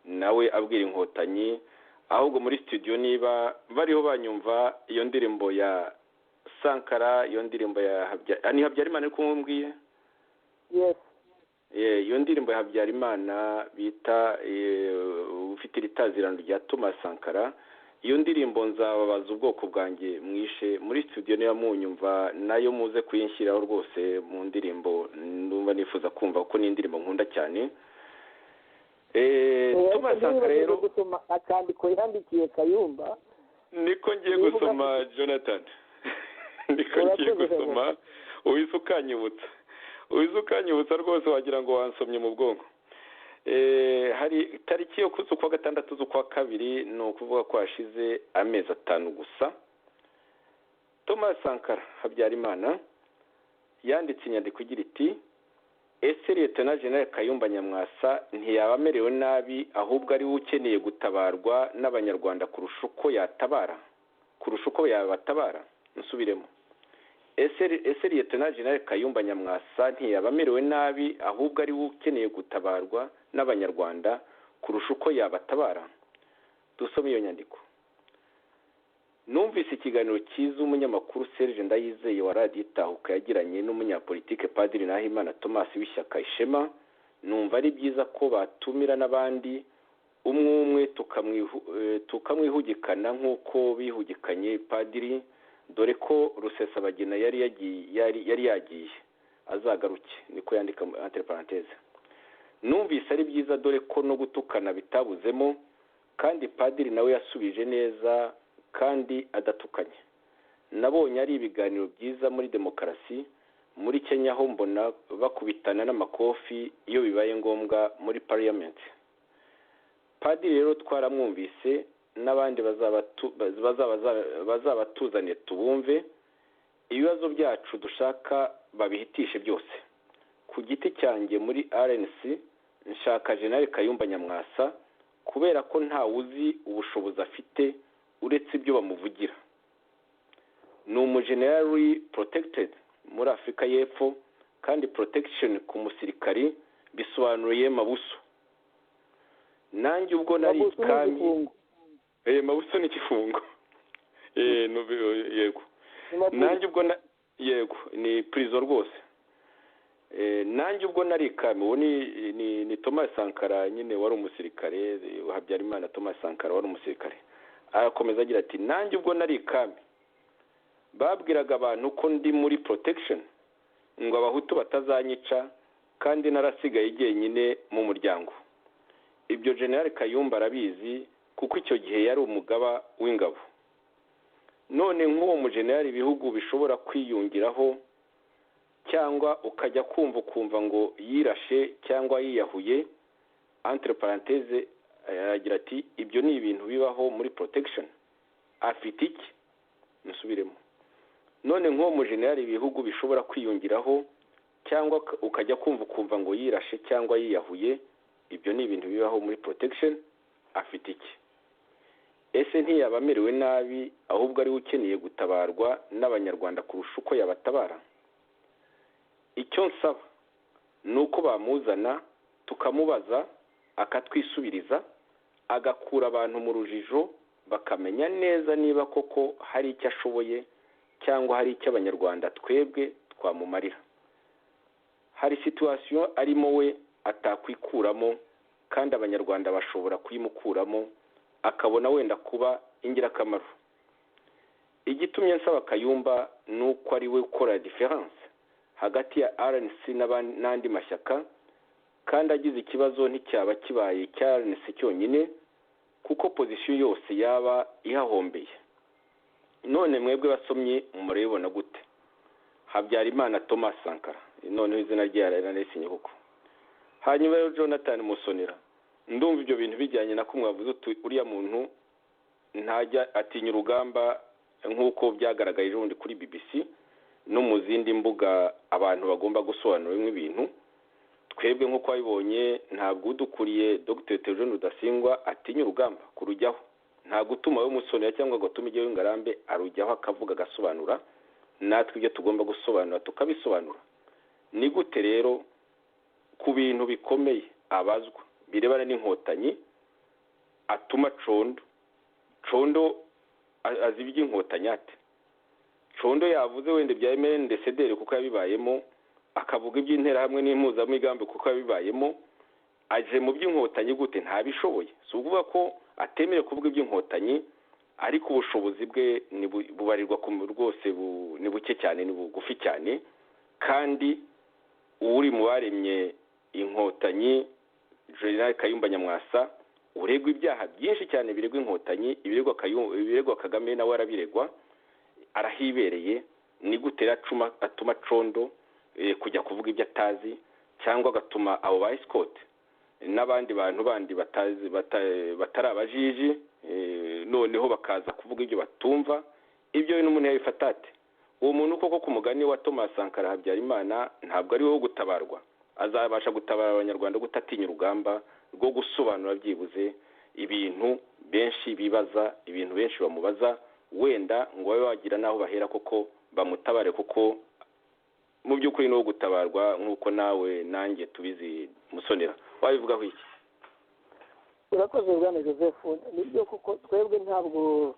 nawe abwira inkotanyi. Ahubwo muri studio niba bariho banyumva iyo ndirimbo ya Sankara, iyo ndirimbo ya Habyarimana ariko mumbwiye yes iyo ndirimbo ya Habyarimana bita ufite iritazirano rya Thomas Sankara, iyo ndirimbo nzababaza ubwoko bwanjye mwishe, muri studio niba munyumva nayo muze kuyinshyiraho rwose mu ndirimbo, ndumva nifuza kumva ko ni indirimbo nkunda cyane. Thomas Sankara rero gusoma akandiko yandikiye Kayumba niko ngiye gusoma Jonathan, niko ngiye gusoma, uhise ukanyibutsa rwose wagira ngo wansomye mu bwonko. Hari tariki yo kwa gatandatu z'ukwa kabiri, ni ukuvuga ko hashize amezi 5 gusa, Thomas Sankara Habyarimana yanditse inyandiko igira iti: ese Lieutenant General Kayumba Nyamwasa ntiyaba amerewe nabi, ahubwo ari we ukeneye gutabarwa n'abanyarwanda kurusha uko yabatabara? Nsubiremo, ese Lieutenant General Kayumba Nyamwasa ntiyaba amerewe nabi, ahubwo ari we ukeneye gutabarwa n'abanyarwanda kurusha uko yabatabara? Dusome iyo nyandiko. Numvise ikiganiro cyiza umunyamakuru Serge Ndayizeye wa Radio Itahuka yagiranye n'umunyapolitike Padiri Nahimana Thomas w'ishyaka Ishema, numva ari byiza ko batumira n'abandi umwe tukamwihugikana nk'uko bihugikanye Padiri, dore ko Rusesabagina yari yagiye azagaruke, niko yandika entre parenthèse. Numvise ari byiza dore ko no gutukana bitabuzemo, kandi Padiri nawe yasubije neza kandi adatukanye. Nabonye ari ibiganiro byiza muri demokarasi. Muri Kenya ho mbona bakubitana n'amakofi iyo bibaye ngombwa muri parliament. Padiri rero twaramwumvise, n'abandi bazabatuzaniye tubumve, ibibazo byacu dushaka babihitishe byose. Ku giti cyanjye muri RNC nshaka General Kayumba Nyamwasa, kubera ko nta uzi ubushobozi afite uretse ibyo bamuvugira. Ni umugenerali protected muri Afurika y'Epfo, kandi protection ku musirikari bisobanuye mabuso. Nanjye ubwo nari kami mabuso ni igifungo. Yego. Nanjye ubwo yego ni prison rwose. nanjye ubwo nari ikami uwo ni Thomas Sankara nyine wari umusirikare, Habyarimana Thomas Sankara wari umusirikare, arakomeza agira ati nanjye ubwo nari ikami babwiraga abantu ko ndi muri protection ngo abahutu batazanyica kandi narasigaye jyenyine mu muryango. Ibyo General Kayumba arabizi kuko icyo gihe yari umugaba w'ingabo. None nk'uwo mu general ibihugu bishobora kwiyungiraho cyangwa ukajya kumva ngo yirashe cyangwa yiyahuye, entre parenthèse aragira ati ibyo ni ibintu bibaho muri protection. Afite iki? Musubiremo. None nk'uwo mu general ibihugu bishobora kwiyungiraho cyangwa ukajya kumva ngo yirashe cyangwa yiyahuye, ibyo ni ibintu bibaho muri protection. Afite iki? Ese ntiyaba amerewe nabi ahubwo ari ukeneye gutabarwa n'abanyarwanda kurusha uko yabatabara? Icyo nsaba ni uko bamuzana tukamubaza akatwisubiriza, agakura abantu mu rujijo, bakamenya neza niba koko hari icyo ashoboye cyangwa hari icyo abanyarwanda twebwe twamumarira. Hari situation arimo we atakwikuramo kandi abanyarwanda bashobora kuyimukuramo akabona wenda kuba ingirakamaro. Igitumye nsaba Kayumba nuko ari we ukora difference hagati ya RNC n'andi mashyaka, kandi agize ikibazo nticyaba kibaye cya RNC cyonyine kuko position yose yaba ihahombeye. None mwebwe basomye murabibona gute? Habyarimana Thomas Sankara, none izina rye yaranesinye kuko. Hanyuma yo Jonathan Musonera, ndumva ibyo bintu bijyanye na kumwe bavuze uriya muntu ntajya atinya urugamba nk'uko byagaragaye ubundi kuri BBC no mu zindi mbuga abantu bagomba gusobanura ibintu. Twebwe nk'uko wabibonye ntabwo udukuriye Dr. Theogene Rudasingwa atinya urugamba kurujyaho, nta gutuma we Musonera cyangwa gutuma igihe w'Ingarambe arujyaho akavuga agasobanura, natwe ibyo tugomba gusobanura tukabisobanura. Ni gute rero ku bintu bikomeye abazwa birebana n'inkotanyi atuma Condo azi iby'inkotanyi ate? Condo yavuze wenda bya MNDCDR kuko yabibayemo, akavuga iby'intera hamwe n'impuzamigambi kuko yabibayemo, aje mu by'inkotanyi gute? Ntabishoboye. Si ukuvuga ko atemere kuvuga iby'inkotanyi, ariko ubushobozi bwe bubarirwa rwose ni buke cyane, ni bugufi cyane, kandi uri mu baremye inkotanyi General Kayumba Nyamwasa uregwa ibyaha byinshi cyane biregwa inkotanyi, ibiregwa Kagame nawe arabiregwa, arahibereye. Ni gute atuma Condo kujya kuvuga ibyo atazi, cyangwa agatuma abo ba escort n'abandi bantu bandi batari abajiji noneho bakaza kuvuga ibyo batumva? Ibyo bintu umuntu yabifata ate? Uwo muntu koko ku mugani wa Thomas Sankara Habyarimana ntabwo ari wo gutabarwa, azabasha gutabara abanyarwanda gutatinya urugamba rwo gusobanura byibuze ibintu benshi bibaza, ibintu benshi bamubaza, wenda ngo babe wagira naho bahera koko bamutabare, kuko mu by'ukuri no gutabarwa nk'uko nawe nanjye tubizi. Musonera, wabivugaho iki? Urakoze Bwana Joseph. Nibyo kuko twebwe ntabwo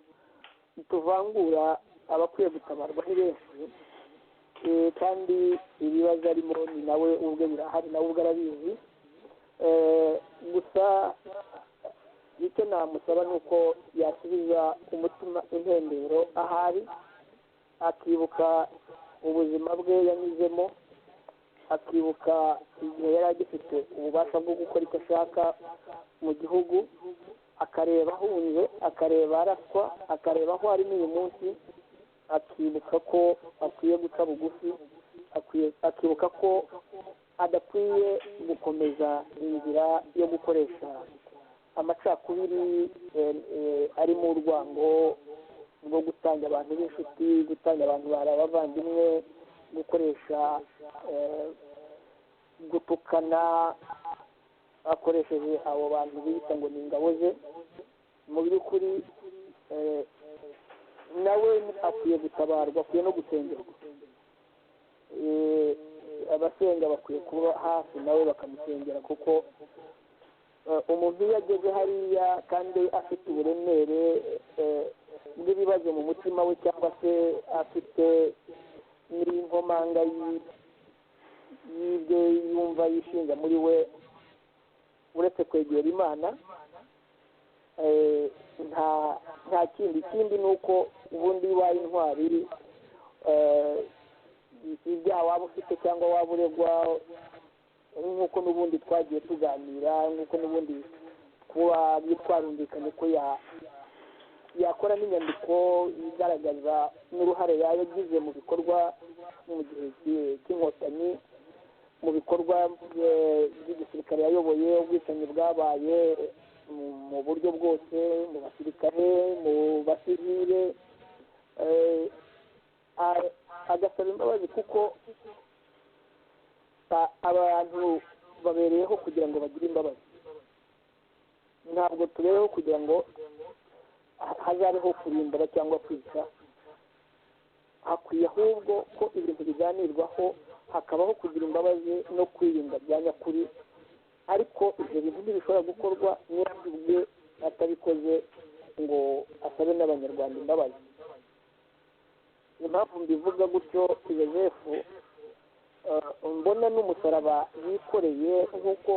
tuvangura abakwiye gutabarwa ni benshi, kandi ibibazo arimo ni nawe ubwe birahari, nawe ubwo arabizi. Gusa icyo namusaba ni uko yasubiza umutima intembero ahari, akibuka ubuzima bwe yanyuzemo, akibuka igihe yari agifite ububasha bwo gukora icyo ashaka mu gihugu, akareba ahunze, akareba araswa, akareba aho ari n'uyu munsi, akibuka ko akwiye guca bugufi, akibuka ko adakwiye gukomeza inzira yo gukoresha amacakubiri arimo urwango rwo gutanga abantu b'inshuti, gutanga abantu bari abavandimwe, gukoresha gutukana akoresheje abo bantu bita ngo ni ingabo ze. Mu by'ukuri nawe akwiye gutabarwa, akwiye no gusengerwa. Abasenga bakwiye kuba hafi nawe bakamusengera, kuko umuntu iyo ageze hariya kandi afite uburemere bw'ibibazo mu mutima we, cyangwa se afite n'inkomanga y'ibyo yumva yishinga muri we uretse kwegera imana, nta kindi ni uko ubundi wabaye intwari, ibyaha waba ufite cyangwa waba uregwa, nk'uko n'ubundi twagiye tuganira, nk'uko n'ubundi kuba twarumvikanye ko yakora n'inyandiko igaragaza n'uruhare yagize mu bikorwa mu gihe cy'inkotanyi, mu bikorwa by'igisirikare yayoboye, ubwicanyi bwabaye mu buryo bwose, mu basirikare, mu basivile, agasaba imbabazi kuko abantu babereyeho kugira ngo bagire imbabazi, ntabwo tubereho kugira ngo hazabeho kurimbura cyangwa kwica. Hakwiye ahubwo ko ibintu biganirwaho, hakabaho kugira imbabazi no kwirinda bya nyakuri, ariko ibyo bintu ntibishobora gukorwa nyirabyo ubwe atabikoze ngo asabe n'abanyarwanda imbabazi. Impamvu mbivuga gutyo, Yozefu mbona n'umusaraba yikoreye nk'uko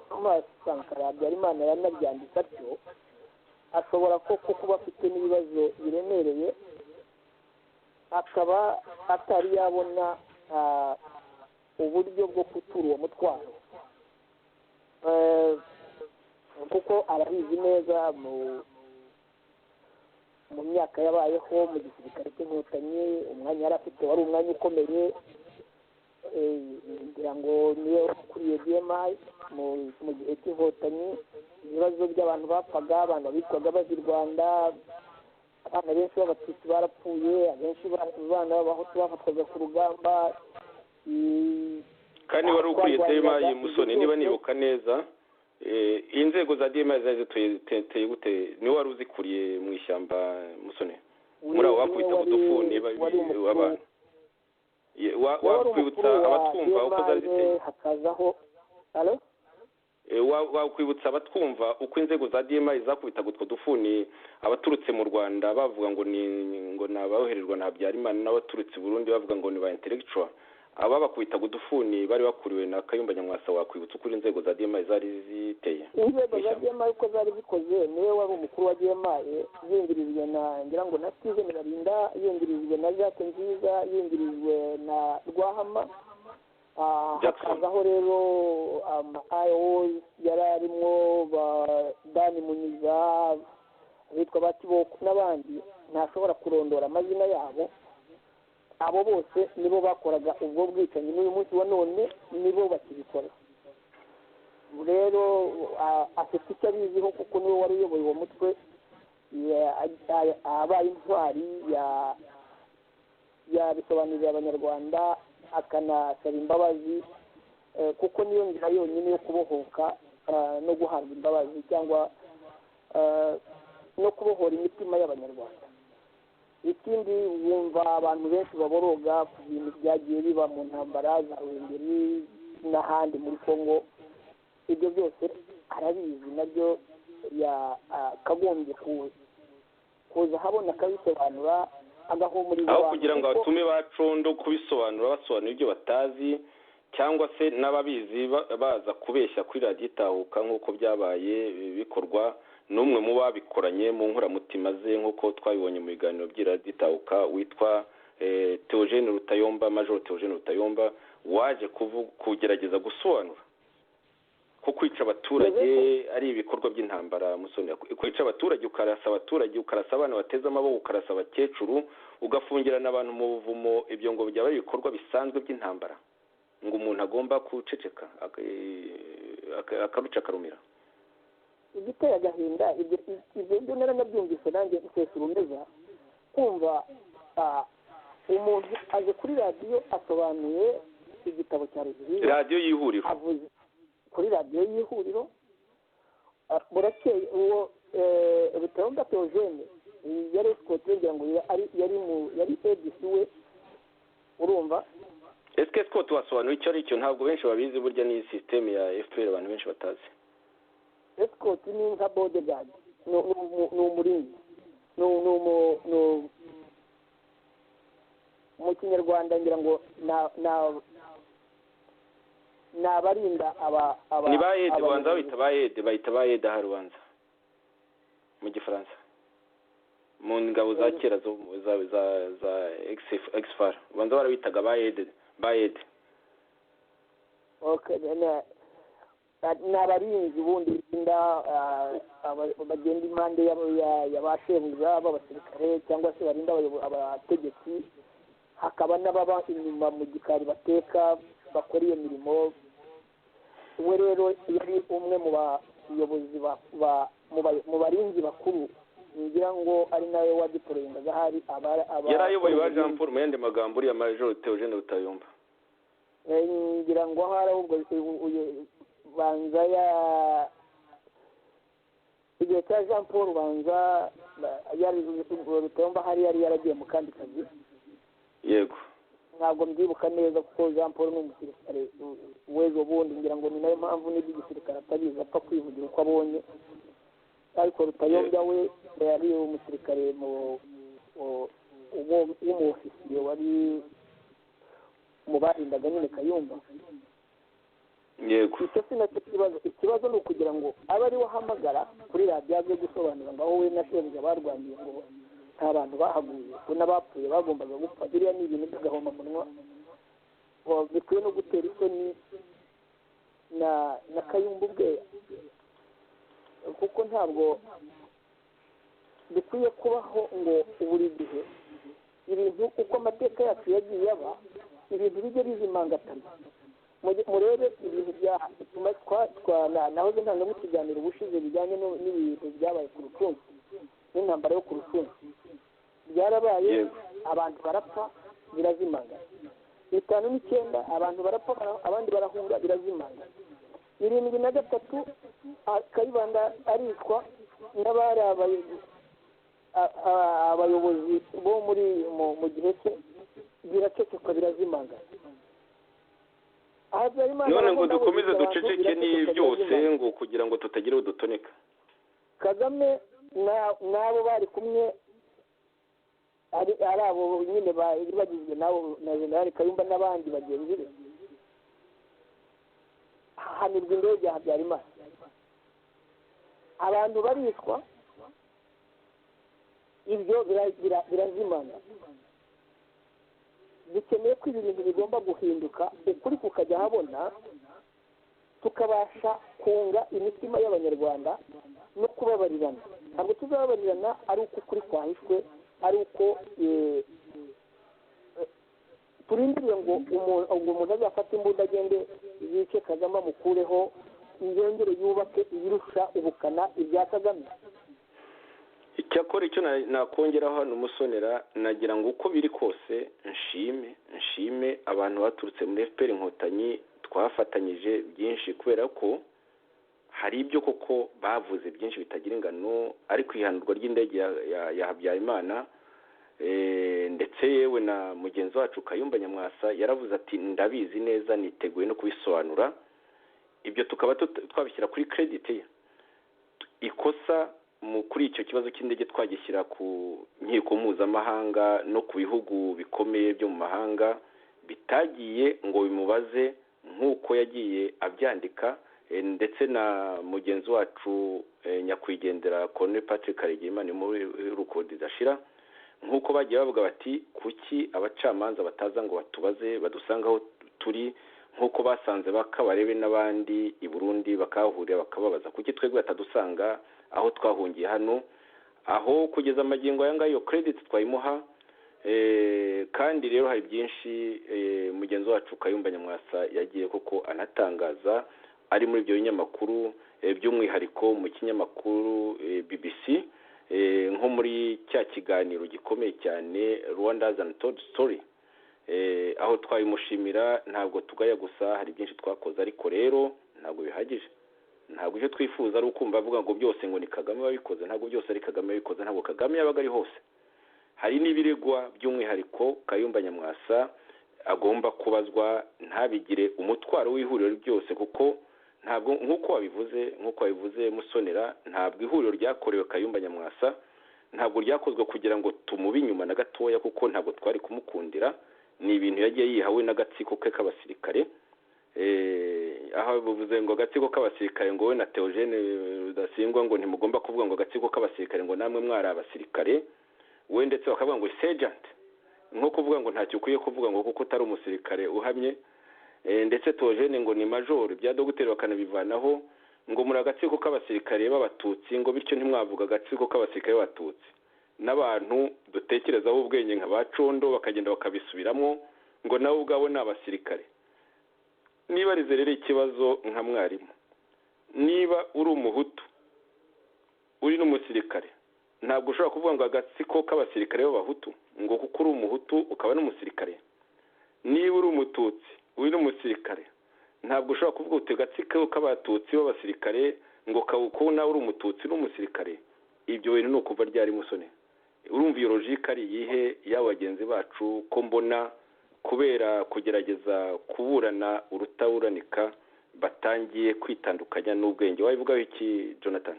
Thomas Sankara Habyarimana yanabyanditse atyo, ashobora koko kuba afite n'ibibazo biremereye, akaba atari yabona uburyo bwo gutura uwo mutwaro, kuko arabizi neza mu myaka yabayeho mu gisirikare cy'inkotanyi, umwanya yari afite wari umwanya ukomeye, ngira ngo niyo ukuriye DMI mu gihe cy'inkotanyi. Ibibazo by'abantu bapfaga, abana bitwaga bazirwanda, abana benshi b'abatutsi barapfuye, abenshi abana b'abahutu bafatwaga ku rugamba. kandi wari ukuriye DMI Musoni, niba nibuka neza, inzego za DMI zari ziteye gute? niwe wari uzikuriye mu ishyamba Musoni, muri abo bakubita udufuni abantu, wakwibutsa abatwumva uko zari ziteye? Hakazaho wakwibutsa abatwumva uko inzego za DMI zakubitaga utwo dufuni abaturutse mu Rwanda bavuga ngo ni abahererwa na Habyarimana, n'abaturutse i Burundi bavuga ngo ni ba intellectual, aba bakubitaga udufuni bari bakuriwe na Kayumba Nyamwasa. Wakwibutsa uko inzego za DMI zari ziteye? Inzego za DMI uko zari zikoze, niwe wari umukuru wa DMI, yingirijwe na ngira ngo na Steven Barinda, yingirijwe na Jacques Nziza, yingirijwe na Rwahama. Hakazaho rero IO yari arimo ba Dani Munyiza, bitwa Batiboko n'abandi, ntashobora kurondora amazina yabo. Abo bose nibo bakoraga ubwo bwicanyi, n'uyu munsi wa none nibo bakibikora. Rero afite icyo abiziho kuko niwe wari uyoboye uwo mutwe, abaye intwari, yabisobanurira abanyarwanda, akanasaba imbabazi, kuko niyo nzira yonyine yo kubohoka no guhabwa imbabazi, cyangwa no kubohora imitima y'abanyarwanda. Ikindi wumva abantu benshi baboroga ku bintu byagiye biba mu ntambara za Ruhengeri n'ahandi muri Kongo, ibyo byose arabizi, nabyo yakagombye kuza habona akabisobanura, agahumuriza aho kugira ngo abatume bacondo kubisobanura, basobanura ibyo batazi, cyangwa se n'ababizi baza kubeshya kuri radiyo Itahuka nk'uko byabaye bikorwa n'umwe mu babikoranye mu nkuramutima ze, nk'uko twabibonye mu biganiro by'iradiyo Itahuka, witwa Theogene Rutayomba, Major Theogene Rutayomba, waje kugerageza gusobanura ko kwica abaturage ari ibikorwa by'intambara. Musoni, kwica abaturage, ukarasa abaturage, ukarasa abana bateze amaboko, ukarasa abakecuru, ugafungirana abantu mu buvumo, ibyo ngo byaba ari ibikorwa bisanzwe by'intambara, ngo umuntu agomba guceceka akaruca akarumira. Igiteye agahinda ibyo naranabyumvise nanjye nsese urumeza kumva umuntu aje kuri radiyo asobanuye igitabo cya radiyo y'ihuriro, avuze kuri radiyo y'ihuriro, burakeye uwo Rutayomba Theogene yari esikote, ngira ngo yari edisi we, urumva. Eske esikote wasobanura icyo ari cyo? Ntabwo benshi babizi, burya ni system ya FPR abantu benshi batazi. Esikote ni nka bodyguard, ni umurinzi, mu Kinyarwanda ngira ngo ni abarinda ni bayede ubanza bahita bayede aha rubanza mu gifaransa mu ngabo za kera za exfar ubanza barabitaga bayede okay ni abarinzi ubundi birinda bagenda impande y'abashebuja b'abasirikare cyangwa se barinda abategetsi, hakaba n'ababa inyuma mu gikari bateka bakora iyo mirimo. we rero yari umwe mu bayobozi mu barinzi bakuru, ngira ngo ari nawe wagiporoyingaga hari yari ayoboye ba Jean Paul mu yandi magambo uriya Major Theogene Rutayomba. ngira ngo hari ahubwo banza igihe cya Jean Paul banza yari Rutayomba hari yaragiye mu kandi kazi. Yego, ntabwo mbyibuka neza kuko Jean Paul ni umusirikare w'ejo bundi, ngira ngo ni nayo mpamvu n'iby'igisirikare atabizi apfa kwivugira uko abonye. ariko Rutayomba we yari umusirikare w'umufisiye wari mu barindaga nyine Kayumba. yego, icyo si nacyo ikibazo ni ukugira ngo abe ari wahamagara kuri radiyo aze gusobanura ngo aho we na shebuja barwaniye ngo nta bantu bahaguye ko n'abapfuye bagombaga gupfa. biriya ni ibintu by'agahomamunwa bikwiye no gutera isoni na Kayumba ubwe, kuko ntabwo bikwiye kubaho ngo buri gihe ibintu uko amateka yacu yagiye aba ibintu bijye bizimangatana. murebe ibintu bituma nahoze ntanga mu kiganiro ubushize bijyanye n'ibintu byabaye ku Rucuncu n'intambara yo ku Rucuncu. byarabaye, abantu barapfa birazimangana. 59 abantu barapfa abandi barahunga birazimangana. 73 Kayibanda aricwa n'abari abayobozi bo mu gihe cye, biraceceka birazimangana. none ngo dukomeze duceceke ni byose ngo kugira ngo tutagira udutoneka. Kagame n'abo bari kumwe ari abo nyine bagizwe nabo na General Kayumba n'abandi bagenzi be, hanirwa indege ya Habyarimana, abantu baricwa, ibyo birazimana. dukeneye ko ibi bintu bigomba guhinduka, ukuri kukajya habona, tukabasha kunga imitima y'abanyarwanda no kubabarirana. ntabwo tuzababarirana ari uko ukuri kwahishwe, ari uko turindiriye ngo umuntu azafata imbunda agende yice Kagame amukureho, yongere yubake ibirusha ubukana ibya Kagame. icyakora icyo nakongeraho hano umusonera, nagira ngo uko biri kose nshime abantu baturutse muri FPR Inkotanyi, twafatanyije byinshi kubera ko hari ibyo koko bavuze byinshi bitagira ingano, ariko ihanurwa ry'indege ya Habyarimana ndetse yewe na mugenzi wacu Kayumba Nyamwasa yaravuze ati ndabizi neza niteguye no kubisobanura. ibyo tukaba twabishyira kuri credit ye. ikosa kuri icyo kibazo cy'indege twagishyira ku nkiko mpuzamahanga no ku bihugu bikomeye byo mu mahanga, bitagiye ngo bimubaze nk'uko yagiye abyandika, ndetse na mugenzi wacu nyakwigendera Colonel Patrick Karegeimana muri rukodi dashira, nk'uko bagiye bavuga bati kuki abacamanza bataza ngo batubaze badusanga aho turi, nk'uko basanze Bakabarebe n'abandi i Burundi bakahurira bakababaza kuki twebwe batadusanga aho twahungiye hano. aho kugeza amagingo aya ngayo credit twayimuha. kandi rero hari byinshi mugenzi wacu Kayumba Nyamwasa yagiye koko anatangaza ari muri ibyo binyamakuru, by'umwihariko mu kinyamakuru BBC, nko muri cya kiganiro gikomeye cyane Rwanda's Untold Story, aho twayimushimira. ntabwo tugaya gusa, hari byinshi twakoze, ariko rero ntabwo bihagije. ntabwo icyo twifuza ari ukumva avuga ngo byose ngo ni Kagame wabikoze. ntabwo byose ari Kagame wabikoze, ntabwo Kagame yabaga ari hose. hari n'ibiregwa by'umwihariko Kayumba Nyamwasa agomba kubazwa, ntabigire umutwaro w'ihuriro ryose, kuko ntabwo nk'uko wabivuze Musonera, ntabwo ihuriro ryakorewe Kayumba Nyamwasa, ntabwo ryakozwe kugira ngo tumube inyuma na gatoya, kuko ntabwo twari kumukundira. ni ibintu yagiye yihawe n'agatsiko ke k'abasirikare, aho buvuze ngo agatsiko k'abasirikare ngo we na Theogene Rudasingwa ngo ntimugomba kuvuga ngo agatsiko k'abasirikare ngo namwe mwari abasirikare, we ndetse bakavuga ngo sergeant, nko kuvuga ngo ntacyo ukwiye kuvuga ngo kuko utari umusirikare uhamye, ndetse Theogene ngo ni major, bya dogiteri bakanabivanaho ngo muri agatsiko k'abasirikare b'abatutsi, ngo bityo ntimwavuga agatsiko k'abasirikare b'abatutsi. N'abantu dutekerezaho ubwenge nka bacondo bakagenda bakabisubiramo ngo nawe ubwabo ni abasirikare. Niba rero ikibazo nka mwarimu, niba uri umuhutu uri n'umusirikare, ntabwo ushobora kuvuga ngo agatsiko k'abasirikare b'abahutu ngo kuko uri umuhutu ukaba n'umusirikare. Niba uri umututsi uri n'umusirikare, ntabwo ushobora kuvuga uti agatsiko k'abatutsi b'abasirikare ngo kuko nawe uri umututsi n'umusirikare. Ibyo bintu ni ukuva ryari musone? Urumva iyo logike ari iyihe y'abagenzi bacu ko mbona kubera kugerageza kuburana urutawuranika batangiye kwitandukanya n'ubwenge? Wabivugaho iki Jonathan?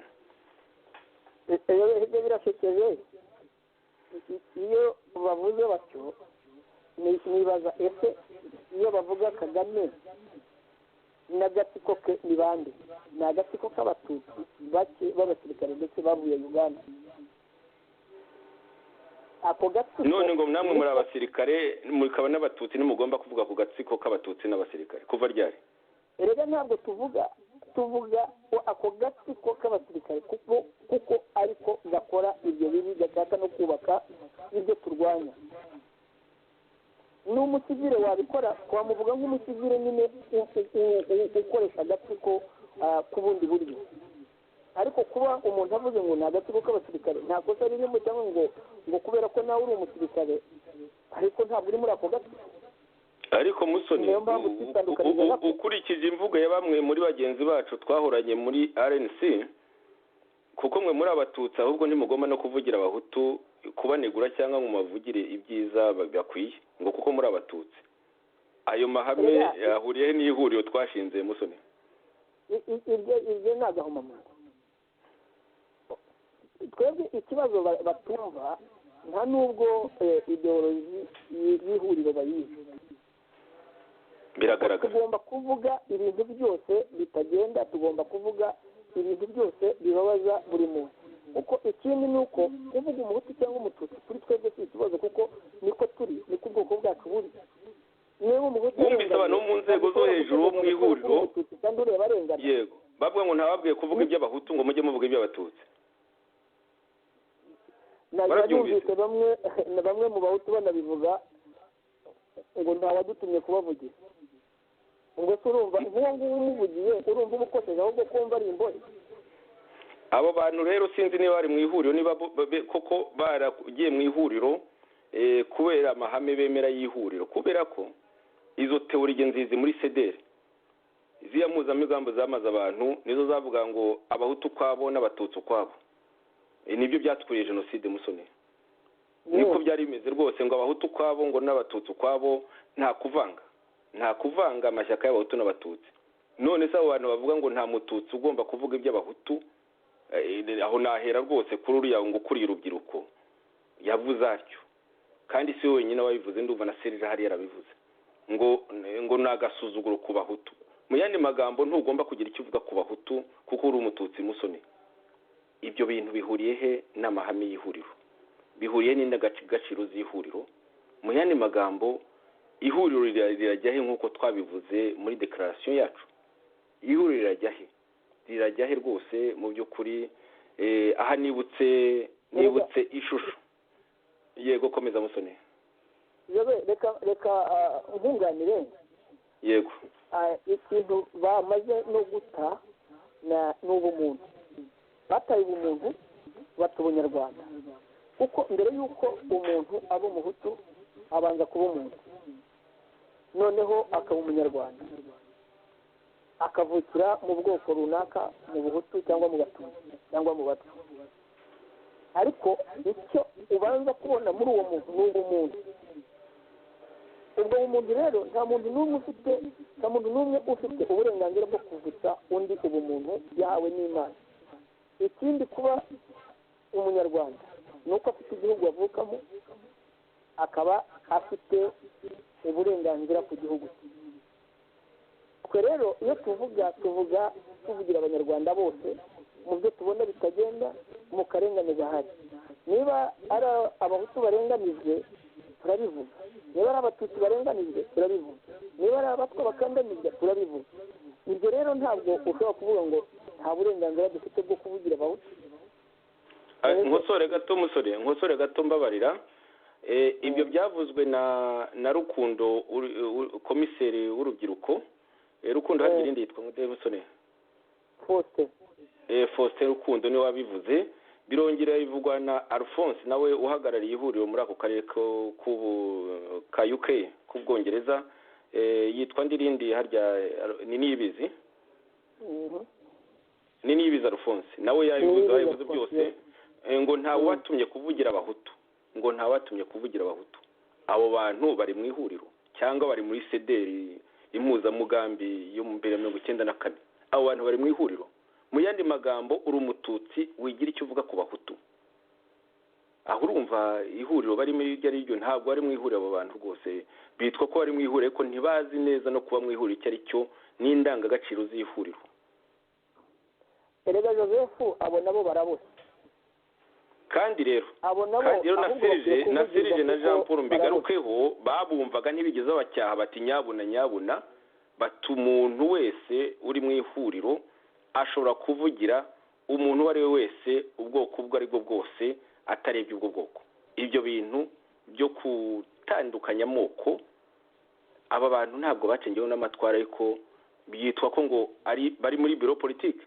Ibyo birashekeje. Iyo bavuze batyo nibaza ese iyo bavuga Kagame n'agatsiko ke ni bande? Ni agatsiko k'abatutsi bake b'abasirikare ndetse bavuye Uganda. Ako gatsiko none ngo namwe muri abasirikare mukaba n'abatutsi nimugomba kuvuga ku gatsiko k'abatutsi n'abasirikare kuva ryari? Erega ntabwo tuvuga ako gatsiko k'abasirikare kuko ariko gakora ibyo bibi, gashaka no kubaka ibyo turwanya. Ni umusivile wabikora, wamuvuga nk'umusivile nyine ukoresha agatsiko ku bundi buryo. Ariko kuba umuntu avuze ngo ni agatsiko k'abasirikare nta kosa ririmo, cyangwa ngo kubera ko nawe uri umusirikare ariko ntabwo uri muri ako gatsiko. Ariko musoni ukurikije imvugo ya bamwe muri bagenzi bacu twahoranye muri RNC, kuko mwe muri abatutsi ahubwo ntimugomba no kuvugira abahutu kubanegura cyangwa mu mavugire ibyiza bakwiye ngo kuko muri abatutsi. Ayo mahame ahuriye n'ihuriro twashinze musoni. Ibyo ni agahomamunwa. Twebwe ikibazo batumva nta nubwo ideoloji y'ihuriro bayizi. Biragaragara. Tugomba kuvuga ibintu byose bitagenda, tugomba kuvuga ibintu byose bibabaza buri muntu. Kuko ikindi ni uko kuvuga umuhutu cyangwa umututsi kuri twebwe si ikibazo, kuko niko turi, niko ubwoko bwacu buri. Niba umuhutu wumvise abantu bo mu nzego zo hejuru bo mu ihuriro, kandi ureba arengana. Yego, bavuga ngo ntababwiye kuvuga iby'abahutu ngo mujye muvuga iby'abatutsi. Nabyumvise bamwe mu bahutu banabivuga ngo ntawadutumye kubavugira. Ngo se urumva nk'uwo nguwo umuvugiye urumva umukosheje ahubwo kumva ari imboni. Abo bantu rero sinzi niba bari mu ihuriro, niba koko baragiye mu ihuriro kubera amahame bemera y'ihuriro, kubera ko izo teori nzizi muri CDR iziya mpuzamigambo zamaze abantu nizo zavuga ngo abahutu kwabo n'abatutsi kwabo. Nibyo byatwiriye jenoside musone. Niko byari bimeze rwose, ngo abahutu kwabo ngo n'abatutsi kwabo, nta kuvanga amashyaka y'abahutu n'abatutsi. None se abo bantu bavuga ngo nta mututsi ugomba kuvuga iby'abahutu, aho nahera rwose kuri uriya ngo ukuriye urubyiruko yavuze atyo, kandi si wenyine wabivuze, ndumva na Serira hari yarabivuze ngo nagasuzuguro ku bahutu. Mu yandi magambo ntugomba kugira icyo uvuga ku bahutu kuko uri umututsi musone. Ibyo bintu bihuriye he n'amahame y'ihuriro? Bihuriye n'indangagaciro z'ihuriro? Mu yandi magambo ihuriro rirajya he nk'uko twabivuze muri declaration yacu? Ihuriro rirajya he rwose mu by'ukuri? Aha nibutse ishusho. Yego, komeza musone. Reka nkunganire. Yego. Ikintu bamaze no guta n'ubumuntu. Bataye ubumuntu bata ubunyarwanda. Kuko mbere y'uko umuntu aba umuhutu abanza kuba umuntu, noneho akaba umunyarwanda, akavukira mu bwoko runaka, mu buhutu cyangwa mu batutsi cyangwa mu batwa. Ariko icyo ubanza kubona muri uwo muntu ni ubumuntu. Ubwo bumuntu rero nta muntu n'umwe ufite uburenganzira bwo kuvutsa undi ubumuntu yahawe n'Imana. Ikindi kuba umunyarwanda ni uko afite igihugu avukamo, akaba afite uburenganzira ku gihugu. twe rero iyo tuvugira abanyarwanda bose mu byo tubona bitagenda mu karengane gahari. Niba ari abahutu barenganijwe turabivuga, niba ari abatutsi barenganijwe turabivuga, niba ari abatwa bakandamizwa turabivuga. Ibyo rero ntabwo ushobora kuvuga ngo nta burenganzira dufite bwo kuvugira abahutu. nkosore gato mbabarira, ibyo byavuzwe na Rukundo komiseri w'urubyiruko. Rukundo hari irindi yitwa Musone Faustin Rukundo niwe wabivuze. Birongera bivugwa na Alphonse nawe uhagarariye ihuriro muri ako karere ka UK k'Ubwongereza, yitwa ndirindi harya ni Niyibizi Alphonse nawe yabivuze byose, ngo ntawe watumye kuvugira abahutu, abo bantu bari mu ihuriro cyangwa bari muri sederi impuzamugambi yo mu mbere ya 1994. Abo bantu bari mu ihuriro. Mu yandi magambo uri umututsi wigira icyo uvuga ku bahutu, aho urumva ihuriro barimo iryo ari ryo ntabwo bari mu ihuriro. Abo bantu rwose bitwa ko bari mu ihuriro ariko ntibazi neza no kuba mu ihuriro icyo ari cyo n'indangagaciro z'ihuriro. Erega Joseph abo nabo barabose. Kandi rero na Serge na Jean Paul mbigarukeho babumvaga ntibigeze bacyaha bati nyabuna bati umuntu wese uri mu ihuriro ashobora kuvugira umuntu uwo ari we wese ubwoko ubwo ari bwo bwose atarebye ubwo bwoko. Ibyo bintu byo gutandukanya amoko aba bantu ntabwo bacengewe n'amatwara, ariko byitwa ko ngo bari muri biro politike,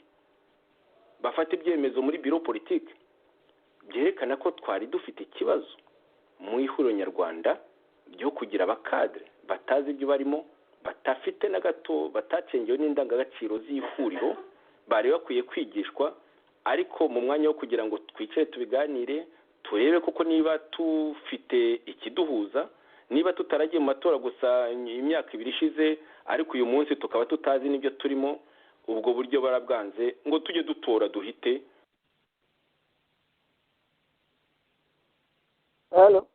bafata ibyemezo muri biro politike. Byerekana ko twari dufite ikibazo mu ihuriro nyarwanda ryo kugira abakadre batazi ibyo barimo, batafite na gato, batacengewe n'indangagaciro z'ihuriro, bari bakwiye kwigishwa. Ariko mu mwanya wo kugira ngo twicare tubiganire turebe koko niba tufite ikiduhuza, niba tutaragiye mu matora gusa imyaka 2 ishize ariko uyu munsi tukaba tutazi n'ibyo turimo, ubwo buryo barabwanze ngo tujye dutora duhite. Hello.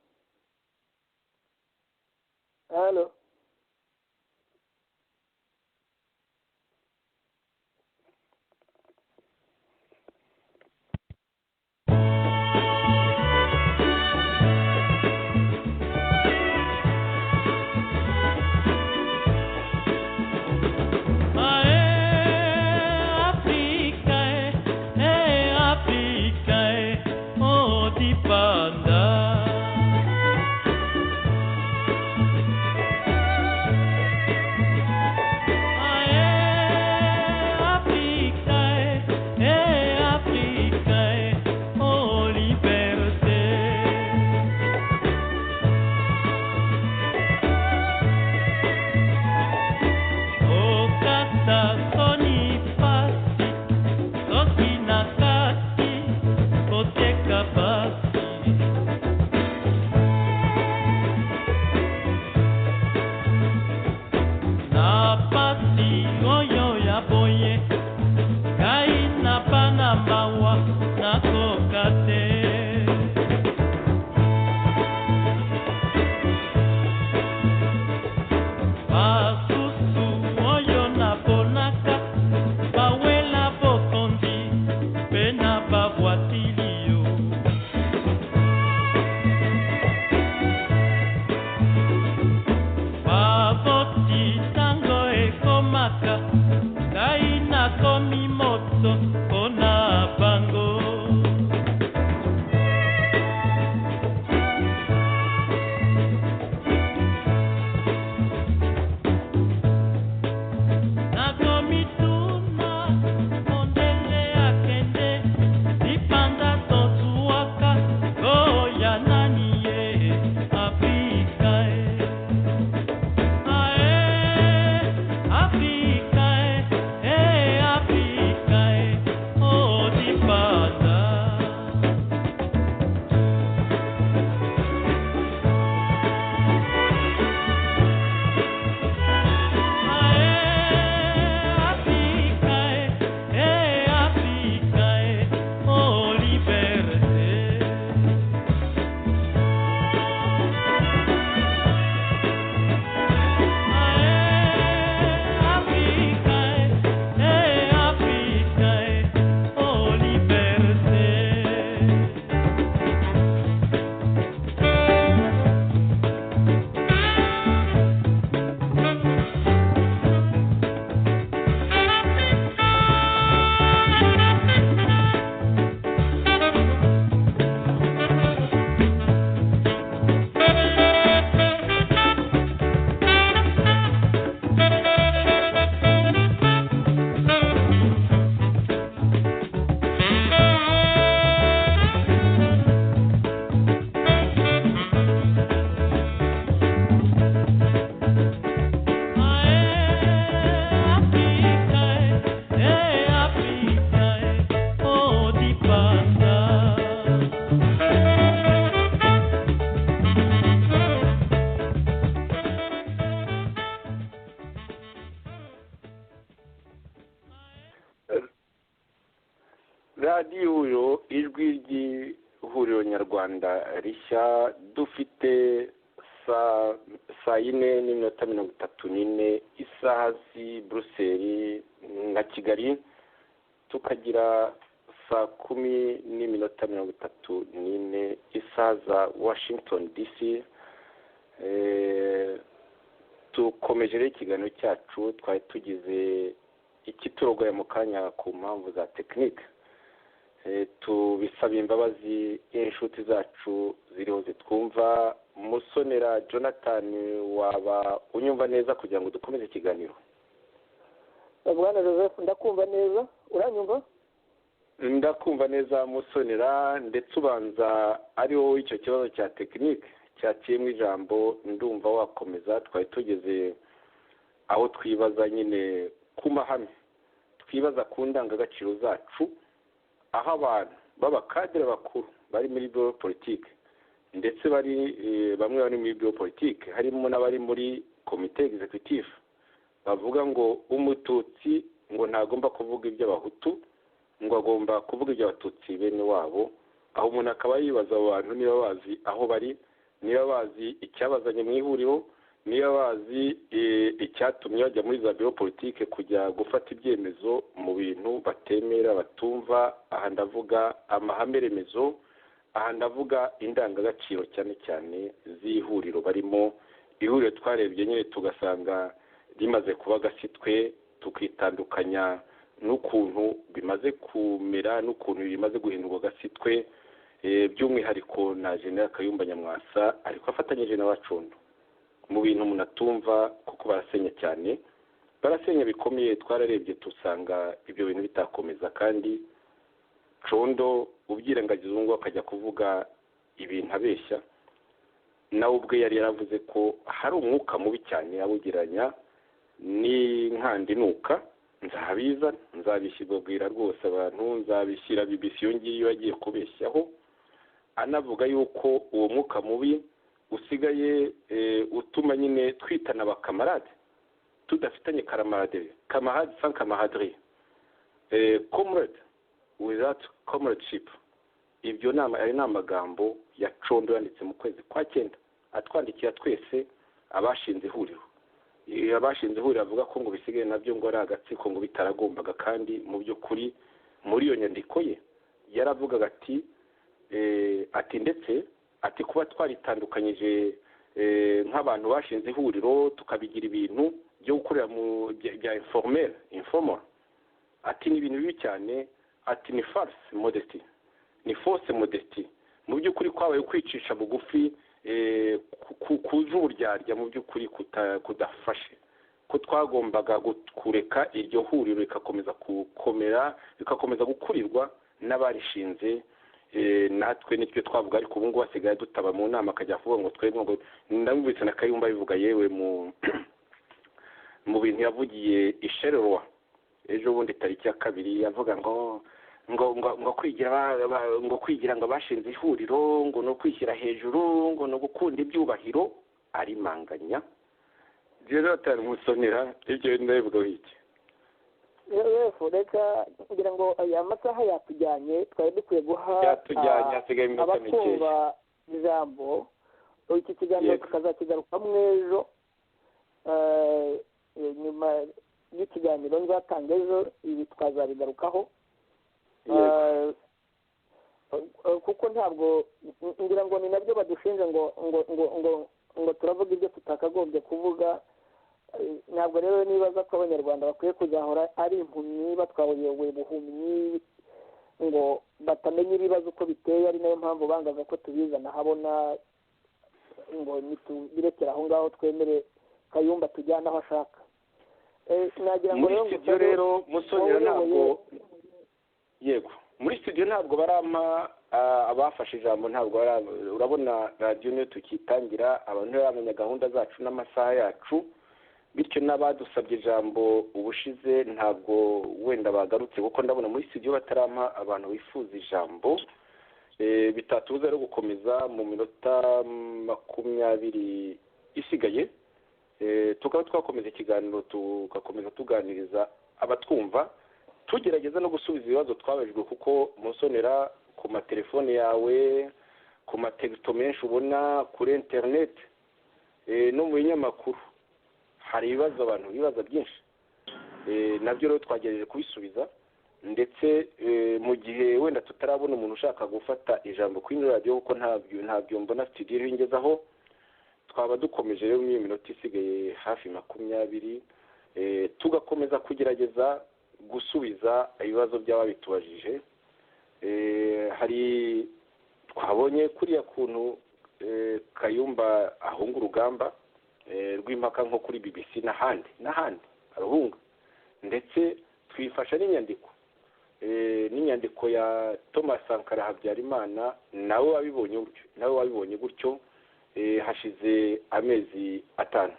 radiyo ijwi ry'ihuriro nyarwanda rishya dufite saa yine n'iminota 34 isaha z'i Buruseli na Kigali, tukagira saa 10 n'iminota 34 isaha za Washington DC. Tukomeje ikiganiro cyacu, twari tugize ikiturogoye mu kanya ku mpamvu za tekinike. Tubisaba imbabazi inshuti zacu ziriho zitwumva. Musonera Jonathan, waba unyumva neza kugira ngo dukomeze ikiganiro? Bwana Joseph, ndakumva neza. Uranyumva? Ndakumva neza Musonera, ndetse ubanza ari wowe icyo kibazo cya tekinike cyaciyemo ijambo. Ndumva wakomeza. Twari tugeze aho twibaza nyine ku mahame, twibaza ku ndangagaciro zacu, aho abantu b'abakadere bakuru bari muri biro politike, ndetse bamwe bari muri biro politike, harimo n'abari muri komite executive, bavuga ngo umututsi ngo ntagomba kuvuga iby'abahutu, ngo agomba kuvuga iby'abatutsi bene wabo. Aho umuntu akaba yibaza abo bantu niba bazi aho bari, niba bazi icyabazanye mu ihuriro, niba bazi icyatumye bajya muri za biro politike kujya gufata ibyemezo mu bintu batemera, batumva. Aha ndavuga amahame remezo, aha ndavuga indangagaciro cyane cyane z'ihuriro barimo. Ihuriro twarebye nyine tugasanga rimaze kuba gasitwe, tukitandukanya n'ukuntu bimaze kumera, n'ukuntu bimaze guhindurwa gasitwe, by'umwihariko na General Kayumba Nyamwasa ariko afatanyije na Bacondo mu bintu umuntu atumva, kuko barasenya cyane, barasenya bikomeye. Twararebye tusanga ibyo bintu bitakomeza, kandi Condo ubyirengagiza ngo akajya kuvuga ibintu abeshya. Nawe ubwe yari yaravuze ko hari umwuka mubi cyane awugiranya n'inkandi nuka. Nzabiza, nzabishyirwabwira rwose abantu, nzabishyira BBC iyo ngiyo yagiye kubeshyaho, anavuga yuko uwo mwuka mubi usigaye utuma nyine twitana abakamarade tudafitanye kamarade sans camaraderie, comrade without comradeship. Ibyo ari n'amagambo ya Condo yanditse mu kwezi kwa 9 atwandikira twese abashinze ihuriro. Abashinze ihuriro avuga ko ngo bisigaye nabyo ngo ari agatsiko, ngo bitaragombaga. kandi mu by'ukuri muri iyo nyandiko ye yaravugaga ati ndetse ati kuba twaritandukanyije nk'abantu bashinze ihuriro tukabigira ibintu byo gukorera mu bya informal, ati ni ibintu bibi cyane. Ati ni false modesty, ni false modesty. Mu by'ukuri kwabaye kwicisha bugufi, kuza uburyarya mu by'ukuri kudafashe, ko twagombaga kureka iryo huriro rikakomeza gukomera, rikakomeza gukurirwa n'abarishinze. Natwe nicyo twavuga, ariko ubu ngubu basigaye dutaba mu nama akajya kuvuga ngo twebwe ngo ndamubitse na Kayumba bivuga yewe mu bintu yavugiye ishererwa ejo bundi tariki ya 2 yavuga ngo kwigira ngo bashinze ihuriro ngo no kwishyira hejuru, ngo no gukunda ibyubahiro, ari manganya. Rero atari Musonera ibyo ndabivugaho iki? Reka kugira ngo aya masaha yatujyanye, twari dukwiye guha abatumva ijambo. Iki kiganiro tukazakigarukamo ejo, nyuma y'ikiganiro nzatanga ejo. Ibi twazabigarukaho, kuko ntabwo ngira ngo ni nabyo badushinja ngo turavuga ibyo tutakagombye kuvuga. Ntabwo rero nibaza ko abanyarwanda bakwiye kuzahora ari impumyi, batwayoboye buhumyi, ngo batamenya ibibazo uko biteye. Ari nayo mpamvu bangaza ko tubizana habona, ngo nitubirekera aho ngaho, twemere Kayumba tujyana aho ashaka. Nagira ngo rero Musonera ntabwo yego muri studio ntabwo barampa abafashe ijambo, ntabwo urabona radio niyo tukitangira, abantu bamenya gahunda zacu n'amasaha yacu, bityo n'abadusabye ijambo ubushize ntabwo wenda bagarutse, kuko ndabona muri studio batarampa abantu bifuza ijambo. Bitatuza rero gukomeza mu minota 20 isigaye, tukaba twakomeza ikiganiro tugakomeza tuganiriza abatwumva. tugerageza no gusubiza ibibazo twabajijwe, kuko musonera ku matelefone yawe, ku matexto menshi ubona kuri interineti no mu binyamakuru hari ibibazo abantu bibaza byinshi, nabyo rero twagerageje kubisubiza, ndetse mu gihe wenda tutarabona umuntu ushaka gufata ijambo kuri radiyo kuko ntabyo mbona studio iriho ingezaho, twaba dukomeje rero muri minota isigaye hafi 20 tugakomeza kugerageza gusubiza ibibazo by'ababitubajije. Hari twabonye kuriya kuntu Kayumba ahunga urugamba rw'impaka nko kuri BBC n'ahandi arahunga, ndetse twifasha n'inyandiko ya Thomas Sankara Habyarimana nawe wabibonye gutyo hashize amezi 5.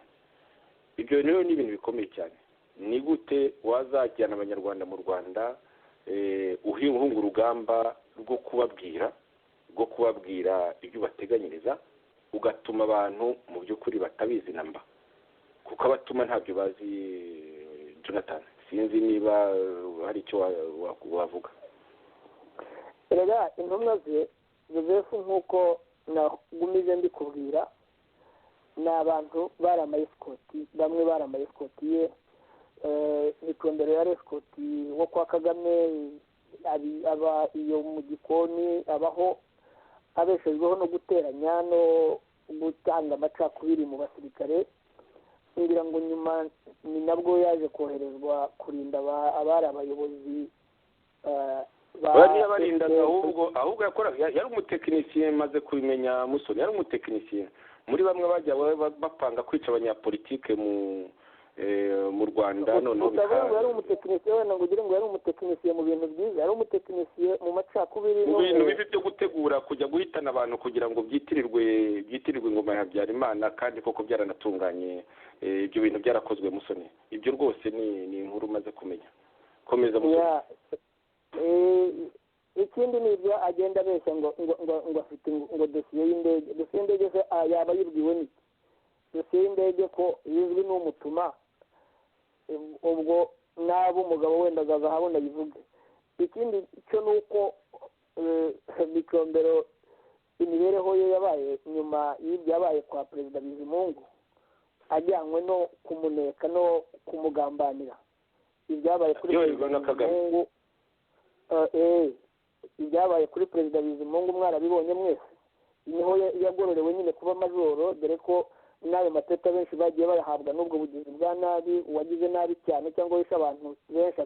Ibyo rero ni ibintu bikomeye cyane. Ni gute wazajyana abanyarwanda mu Rwanda uhunga urugamba rwo kubabwira ibyo bateganyiriza, ugatuma abantu mu by'ukuri batabizi namba, kuko abatuma ntabyo bazi. Jonathan, sinzi niba hari icyo wavuga. Rega intumwa ze Joseph nk'uko nagumije mbikubwira, ni abantu bari amayesikoti, bamwe bari amayesikoti ye, Nikombero yari esikoti wo kwa Kagame, aba iyo mu gikoni, abaho abeshejweho no guteranya no gutanga amacakubiri mu basirikare, ngira ngo nyuma ni nabwo yaje koherezwa kurinda abari abayobozi barindaga, ahubwo yari umutekinisiye, maze kubimenya Musoni, yari umutekinisiye muri bamwe bajya bapanga kwica abanyapolitike mu Rwanda. Noneho yari umutekinisiye, wenda ngo ugire ngo yari umutekinisiye mu bintu byiza, yari umutekinisiye mu macakubiri mu bintu bibi byo gutegura kujya guhitana abantu kugira ngo byitirirwe ingoma ya Habyarimana, kandi koko byaranatunganye. Ibyo bintu byarakozwe Musoni, ibyo rwose ni inkuru umaze kumenya. Komeza Musoni. Ikindi ni ibyo agenda abeshya ngo afite ngo dosiye y'indege se yaba yibwiwe n'iki? Dosiye y'indege ko yizwi n'umutuma, ubwo nabo umugabo wenda azaza ahabona yivuge. Ikindi cyo ni uko Nikombero imibereho ye yabaye nyuma y'ibyabaye kwa Perezida Bizimungu, ajyanywe no kumuneka no kumugambanira. Ibyabaye kuri Perezida Bizimungu, ibyabaye kuri Perezida Bizimungu mwarabibonye mwese, niho yagororewe nyine kuba majoro, dore ko n'ayo mateka benshi bagiye bayahabwa n'ubwo bugizi bwa nabi, uwagize nabi cyane cyangwa wishe abantu benshi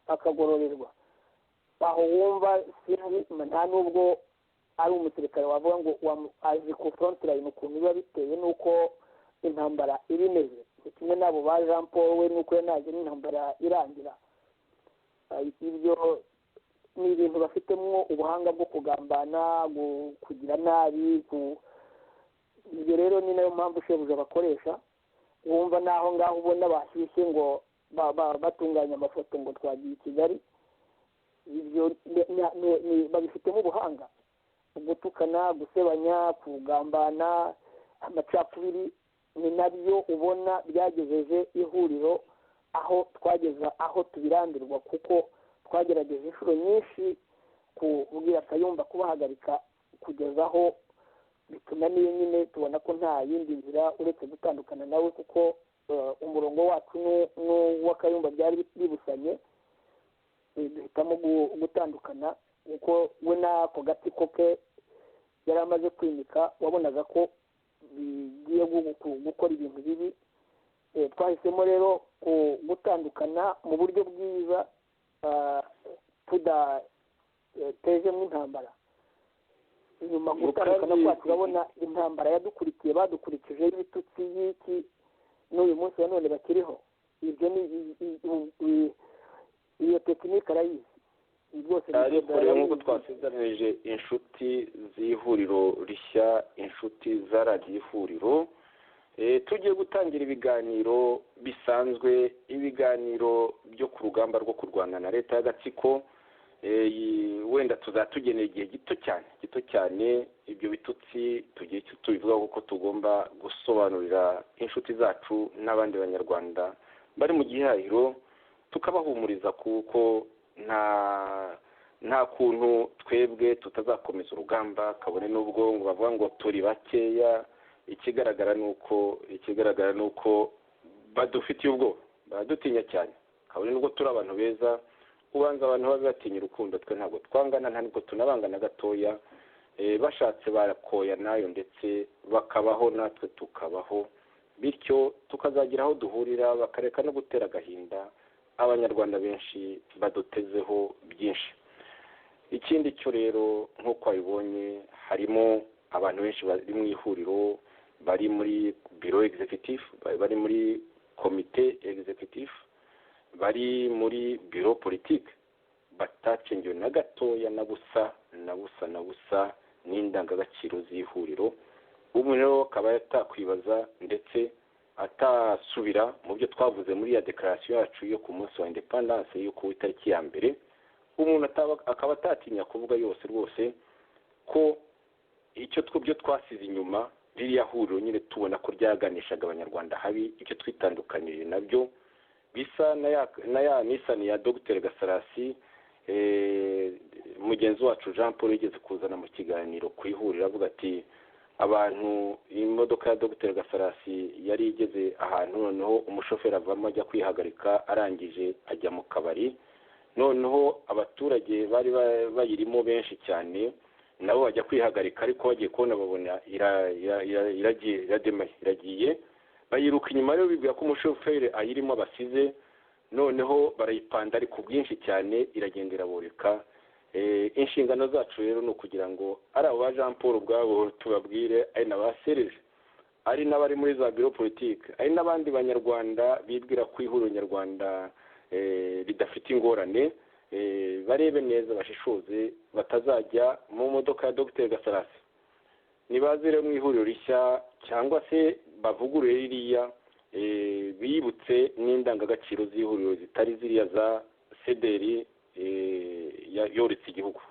akagororerwa. Aho wumva sinzi, nta n'ubwo ari umusirikare wavuga ngo azi ku front line ukuntu biba biteye n'uko intambara iri imeze, kimwe n'abo ba Jean Paul we n'uko yanaje n'intambara irangira. Ibyo ni ibintu bafitemo ubuhanga bwo kugambana, kugira nabi. Ibyo rero ni nayo mpamvu shebuja bakoresha, wumva naho ngaho ubona bashyushye ngo batunganya amafoto ngo twagiye i Kigali. Ibyo babifitemo ubuhanga, gutukana, gusebanya, kugambana, amacakubiri. Ni nabyo ubona byagejeje ihuriro aho twageza aho tubirambirwa, kuko twagerageje inshuro nyinshi kubwira Kayumba kubahagarika, kugeza aho bitunaniye nyine tubona ko nta yindi nzira uretse gutandukana nawe, kuko umurongo wacu n'uwa Kayumba byari bibusanye. Duhitamo gutandukana, kuko we n'ako gatsiko ke yari amaze kwimika, wabonaga ko bigiye gukora ibintu bibi. Twahisemo rero gutandukana mu buryo bwiza, tudatejemo intambara. Nyuma gutandukana kwacu urabona intambara yadukurikiye, badukurikije ibitutsi y'iki n'uyu munsi wa none bakiriho. Ibyo ni iyo tekinike arayizi rwose. Ariko rero nk'uko twasezeranyije inshuti z'ihuriro rishya, inshuti za radiyo ihuriro, tugiye gutangira ibiganiro bisanzwe, ibiganiro byo ku rugamba rwo kurwana na leta y'agatsiko. Wenda tuzatugenera igihe gito cyane ibyo bitutsi tugiye tubivuga, kuko tugomba gusobanurira inshuti zacu n'abandi banyarwanda bari mu gihahiro tukabahumuriza kuko nta kuntu twebwe tutazakomeza urugamba kabone n'ubwo ngo bavuga ngo turi bakeya. Ikigaragara ni uko badufitiye ubwoba, baradutinya cyane kabone n'ubwo turi abantu beza. Ubanza abantu baba batinya urukundo, twe ntabwo twangana, nta nubwo tunabangana gatoya. Bashatse barakoya nayo ndetse bakabaho natwe tukabaho, bityo tukazagira aho duhurira, bakareka no gutera agahinda abanyarwanda benshi badutezeho byinshi. Ikindi cyo rero nk'uko wabibonye, harimo abantu benshi bari mu ihuriro, bari muri biro executive, bari muri komite executive, bari muri biro politike, batacengewe na gatoya na busa n'indangagaciro z'ihuriro. Ubu rero akaba yatakwibaza ndetse atasubira mu byo twavuze muri ya dekarasiyo yacu yo ku munsi wa independence yo ku itariki ya mbere. Umuntu akaba atatinya kuvuga yose rwose ko icyo byo twasize inyuma, ririya huriro nyine tubona ko ryaganishaga abanyarwanda habi, icyo twitandukanyije nabyo bisa na ya nisani ya Dr Gasarasi. Mugenzi wacu Jean Paul yigeze kuzana mu kiganiro ku ihuriro avuga ati abantu, imodoka ya Dr Gasarasi yari igeze ahantu, noneho umushoferi avamo ajya kwihagarika, arangije ajya mu kabari, noneho abaturage bari bayirimo benshi cyane nabo bajya kwihagarika, ariko bagiye kubona babona iragiye, bayiruka inyuma. Rero bibwira ko umushoferi ayirimo abasize, noneho barayipanda ari ku bwinshi cyane, iragenda iraboreka. Inshingano zacu rero ni ukugira ngo ari abo ba Jean Paul ubwabo tubabwire, ari n'aba Serge, ari n'abari muri za biro politike, ari n'abandi banyarwanda bibwira ko ihuriro nyarwanda ridafite ingorane, barebe neza, bashishoze, batazajya mu modoka ya Dr Gasarasi. Nibaze rero mu ihuriro rishya cyangwa se bavugurure ririya, bibutse n'indangagaciro z'ihuriro zitari ziriya za CDR yoretse igihugu.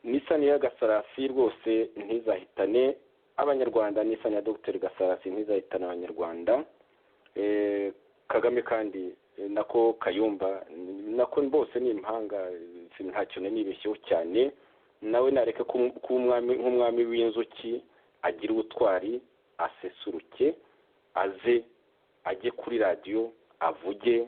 Nisani ya Gasarasi rwose ntizahitane abanyarwanda, nisani ya Dr Gasarasi ntizahitane abanyarwanda. Kagame kandi nako Kayumba nako bose ni impanga, ntacyo nibeshyeho cyane. Nawe nareke nk'umwami w'inzuki, agira ubutwari, asesuruke, aze ajye kuri radiyo avuge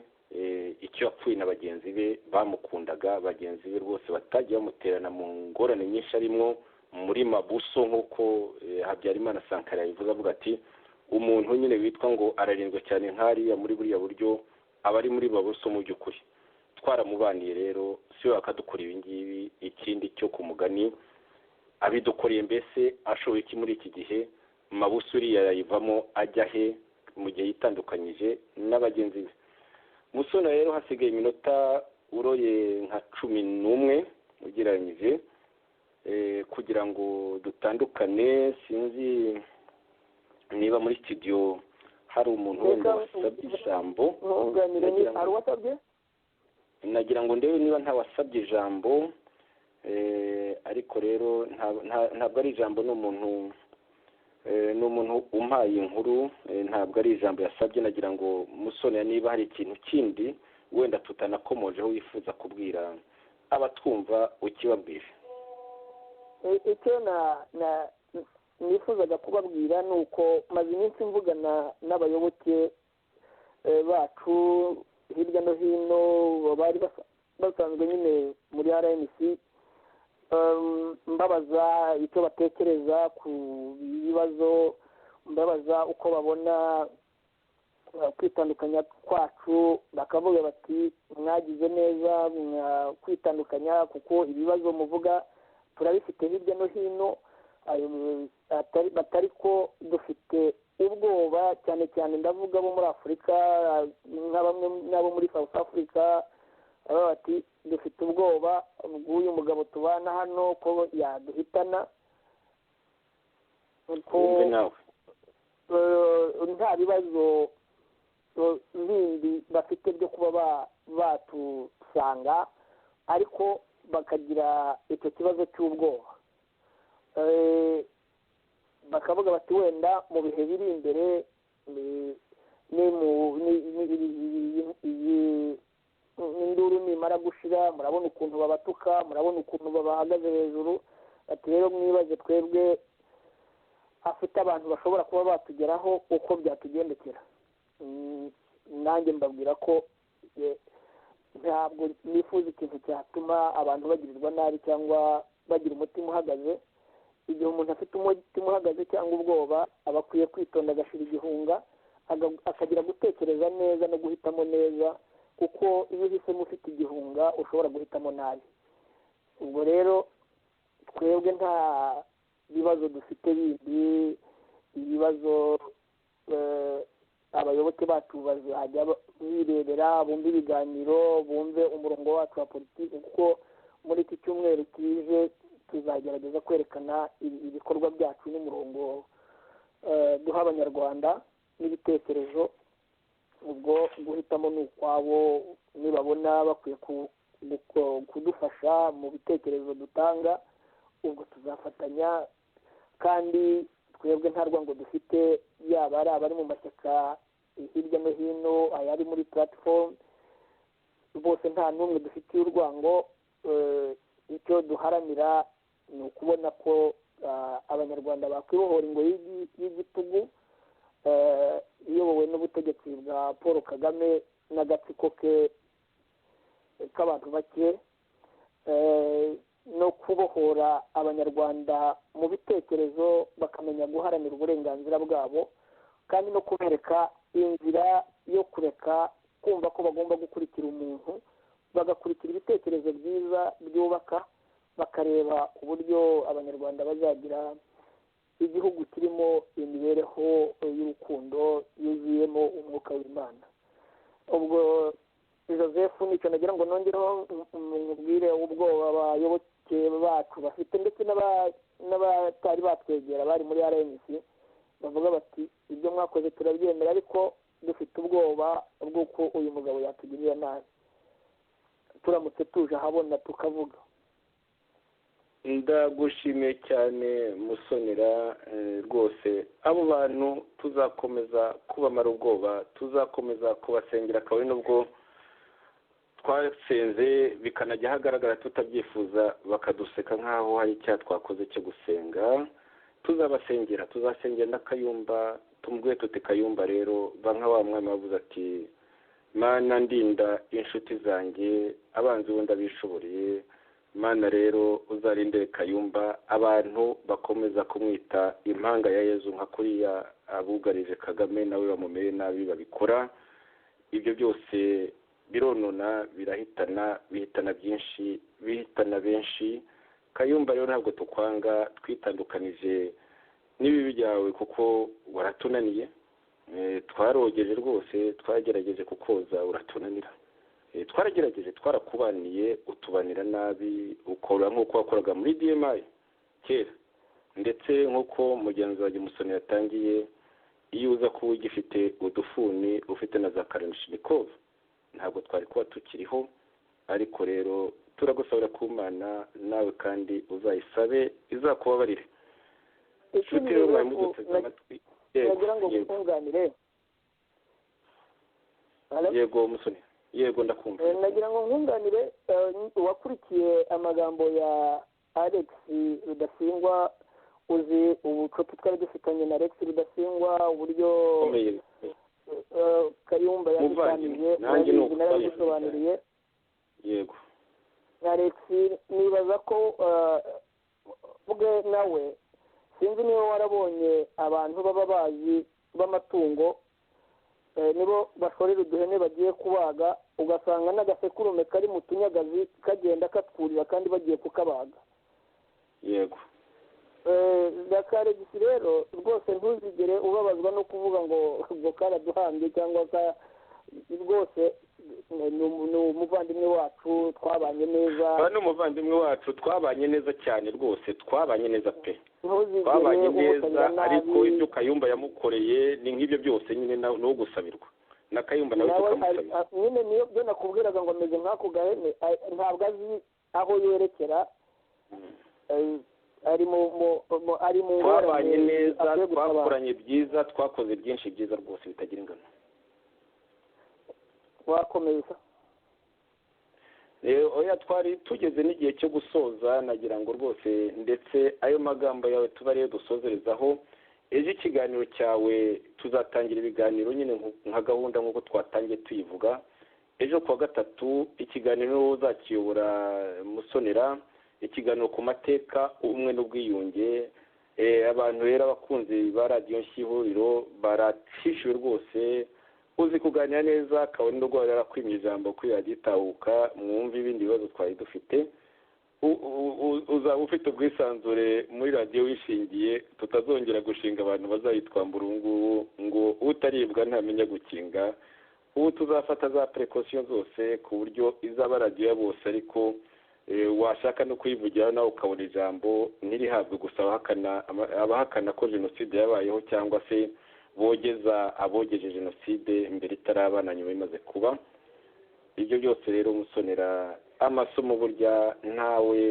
icyo yapfuye na bagenzi be bamukundaga, bagenzi be rwose batagiye bamuterana mu ngorane nyinshi arimo muri mabuso, nk'uko Habyarimana Sankara yabivuze avuga ati umuntu nyine witwa ngo ararinzwe cyane nk'ariya muri buriya buryo aba ari muri babuso. Mu by'ukuri twaramubaniye rero, si we akadukora ibi ngibi. Ikindi cyo ku mugani abidukoreye, mbese ashoboye iki muri iki gihe? Mabuso uriya yayivamo ajya he mu gihe yitandukanyije n'abagenzi be? Musona rero hasigaye iminota uroye nka 11 ugereranyije kugira ngo dutandukane. Sinzi niba muri studio hari umuntu wenda wasabye ijambo. Nagira ngo ndebe niba nta wasabye ijambo, ariko rero ntabwo ari ijambo, n'umuntu umpaye inkuru, ntabwo ari ijambo yasabye. Nagira ngo Musoni, niba hari ikintu kindi wenda tutanakomojeho wifuza kubwira abatwumva ukibabwira. Icyo nifuzaga kubabwira ni uko maze iminsi mvugana n'abayoboke bacu hirya no hino bari basanzwe nyine muri RNC, mbabaza icyo batekereza ku bibazo, mbabaza uko babona kwitandukanya kwacu. Bakavuga bati mwagize neza kwitandukanya, kuko ibibazo muvuga turabifite hirya no hino, batari ko dufite ubwoba cyane cyane, ndavuga bo muri Afurika, nka bamwe n'abo muri South Africa, bati dufite ubwoba bw'uyu mugabo tubana hano ko yaduhitana, ko nta bibazo bindi bafite byo kuba batusanga, ariko bakagira icyo kibazo cy'ubwoba. Bakavuga bati wenda mu bihe biri imbere induru nimara gushira murabona ukuntu babatuka, murabona ukuntu babahagaze hejuru. Ati rero mwibaze twebwe afite abantu bashobora kuba batugeraho uko byatugendekera. Nanjye mbabwira ko ntabwo nifuza ikintu cyatuma abantu bagirirwa nabi cyangwa bagira umutima uhagaze. Igihe umuntu afite umutima uhagaze cyangwa ubwoba, aba akwiye kwitonda agashira igihunga, akagira gutekereza neza no guhitamo neza, kuko iyo uhisemo ufite igihunga ushobora guhitamo nabi. Ubwo rero twebwe nta bibazo dufite bindi, ibibazo abayoboke bacu bazajya birebera, bumve ibiganiro, bumve umurongo wacu wa politiki, kuko muri iki cyumweru kije tuzagerageza kwerekana ibikorwa byacu n'umurongo duha abanyarwanda n'ibitekerezo. ubwo guhitamo ni ukwabo, nibabona bakwiye kudufasha mu bitekerezo dutanga, ubwo tuzafatanya. Kandi twebwe nta rwango dufite, yaba ari abari mu mashyaka hirya no hino, ayari muri platform, bose nta n'umwe dufitiye urwango. Icyo duharanira ni ukubona ko abanyarwanda bakwibohora ingoyi y'igitugu iyobowe n'ubutegetsi bwa Paul Kagame n'agatsiko ke k'abantu bake, no kubohora abanyarwanda mu bitekerezo, bakamenya guharanira uburenganzira bwabo, kandi no kubereka inzira yo kureka kumva ko bagomba gukurikira umuntu, bagakurikira ibitekerezo byiza byubaka, bakareba uburyo abanyarwanda bazagira igihugu kirimo imibereho y'urukundo yuzuyemo umwuka w'Imana. Ubwo Joseph nicyo nagira ngo nongereho mubwire ubwoba abayoboke bacu bafite, ndetse n'abatari batwegera bari muri RNC, bavuga bati ibyo mwakoze turabyemera, ariko dufite ubwoba bw'uko uyu mugabo yatugirira nabi, turamutse tuje ahabona tukavuga. Ndagushimiye cyane Musonera, rwose abo bantu tuzakomeza kubamara ubwoba, tuzakomeza kubasengera, kabone nubwo twasenze bikanajya hagaragara tutabyifuza, bakaduseka nk'aho hari icyaha twakoze cyo gusenga. Tuzabasengera, tuzasengera na Kayumba, tumubwiye tuti Kayumba rero nka wa mwami wavuze ati Mana ndinda inshuti zanjye, abanzi ubundi abishoboriye. Mana rero uzarinde Kayumba, abantu bakomeza kumwita impanga ya Yezu nka kuriya abugarije Kagame nawe bamumeye nabi babikora. Ibyo byose bironona, birahitana, bihitana byinshi, bihitana benshi. Kayumba rero ntabwo tukwanga, twitandukanije n'ibibi byawe kuko waratunaniye. Twarogeje rwose, twagerageje kukoza uratunanira. Twaragerageje, twarakubaniye, utubanira nabi, ukora nk'uko wakoraga muri DMI kera, ndetse nk'uko mugenzi wanjye Musoni yatangiye, iyo uza kuba ugifite udufuni ufite na za Kalashnikov, ntabwo twari kuba tukiriho. Ariko rero turagusabira ku Mana nawe kandi uzayisabe izakubabarire. Inshuti rero mwamuduteze amatwi, nagira ngo gutunganire. Yego Musoni. Yego ndakumva. Nagira ngo nkunganire, wakurikiye amagambo ya Alex Rudasingwa, uzi ubucuti twari dufitanye na Alex Rudasingwa, uburyo Kayumba yabiganiriye, narabisobanuriye. Yego. Alex nibaza ko bwe nawe sinzi niba warabonye abantu b'ababazi b'amatungo, nibo bashorera uduhene bagiye kubaga, ugasanga n'agasekurume kari mu tunyagazi kagenda katwurira kandi bagiye kukabaga. Yego. Gakaregisi rero rwose ntuzigere ubabazwa no kuvuga ngo karaduhambye cyangwa rwose ni umuvandimwe wacu, twabanye neza. Ni umuvandimwe wacu, twabanye neza cyane rwose, twabanye neza pe. Twabanye neza, ariko ibyo Kayumba yamukoreye ni nk'ibyo byose nyine no gusabirwa. Na Kayumba nawe tukamusabira. Nyine niyo byo nakubwiraga ngo ameze nk'ako gahene, ntabwo azi aho yerekera. Ari mu twabanye neza, twakoranye byiza, twakoze byinshi byiza rwose bitagira ingano. wakomeza. Oya, twari tugeze n'igihe cyo gusoza, nagira ngo rwose ndetse ayo magambo yawe tuba ariyo dusozerezaho. Ejo ikiganiro cyawe tuzatangira ibiganiro nyine nka gahunda nk'uko twatangiye tuyivuga. Ejo kuwa gatatu ikiganiro uzakiyobora Musonera, ikiganiro ku mateka ubumwe n'ubwiyunge. Abantu rero abakunzi ba radiyo Ihuriro baratishyuwe rwose, uzi kuganira neza akabona no guhora kwimya ijambo kwiyagitahuka mwumva ibindi bibazo twari dufite. Uzaba ufite ubwisanzure muri radiyo wishingiye, tutazongera gushinga abantu bazayitwambura ngubu ngo utaribwa ntamenya gukinga. Ubu tuzafata za precaution zose ku buryo izaba radiyo ya bose, ariko washaka no kuyivugira nawe ukabona ijambo ntirihabwe gusa abahakana ko jenoside yabayeho cyangwa se bogeza abogeje jenoside mbere itaraba na nyuma imaze kuba. Ibyo byose rero Musonera, amasomo burya ntawe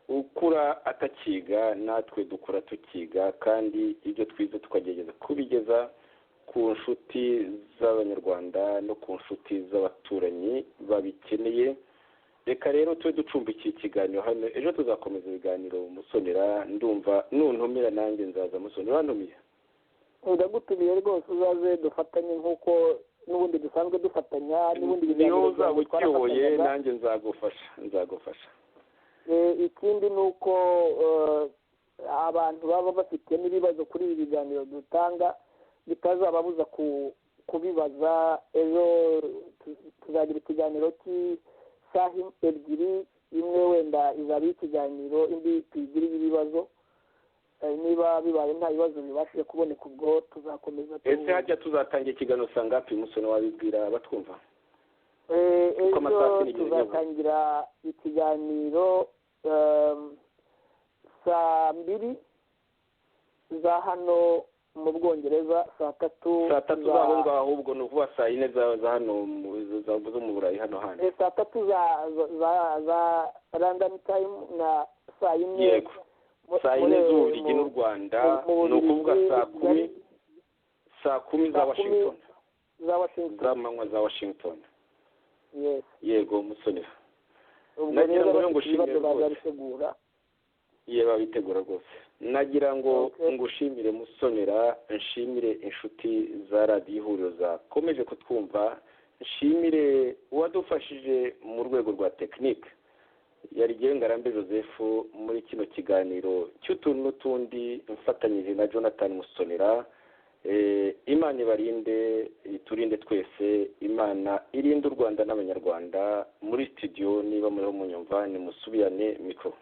ukura atakiga, natwe dukura tukiga, kandi ibyo twize tukagerageza kubigeza ku nshuti z'abanyarwanda no ku nshuti z'abaturanyi babikeneye. Reka rero tube ducumbikiye ikiganiro hano, ejo tuzakomeza ibiganiro Musonera. Ndumva nuntumira nanjye nzaza. Musonera, wantumiye? Ndagutumiye rwose, uzaze dufatanye nk'uko n'ubundi dusanzwe dufatanya n'ubundi niyo uzaba ukiyoboye nanjye nzagufasha. Ikindi ni uko abantu baba bafite n'ibibazo kuri ibi biganiro dutanga bitazababuza kubibaza. Ejo tuzagira ikiganiro cy'isaha ebyiri, imwe wenda izaba ikiganiro, indi tuyigirire ibibazo. Niba bibaye nta bibazo bibashije kuboneka ubwo tuzakomeza. Ese hajya tuzatangira ikiganiro sangapi Musonera, wabibwira batwumva? Ejo tuzatangira ikiganiro saa 2 za hano mu Bwongereza, saa 3 z'aho ngaho, ahubwo ni ukuvuga saa 4 za hano zo mu Burayi hano hano. Saa 3 za London time na saa 4. Yego, saa 4 z'Ububiligi n'u Rwanda, ni ukuvuga saa 10 za Washington, z'amanywa za Washington. Yes. Yego Musonera, nagira ngo ngushimire rwose. Babitegura rwose. Nagira ngo ngushimire Musonera, nshimire inshuti za radiyo Ihuriro zakomeje kutwumva, nshimire uwadufashije mu rwego rwa tekinike yari Ngarambe Joseph muri kino kiganiro cy'utuntu n'utundi, mfatanyije na Jonathan Musonera. Imana ibarinde, iturinde twese. Imana irinde u Rwanda n'abanyarwanda. Muri studio niba muriho munyumva, nimusubirane mikoro.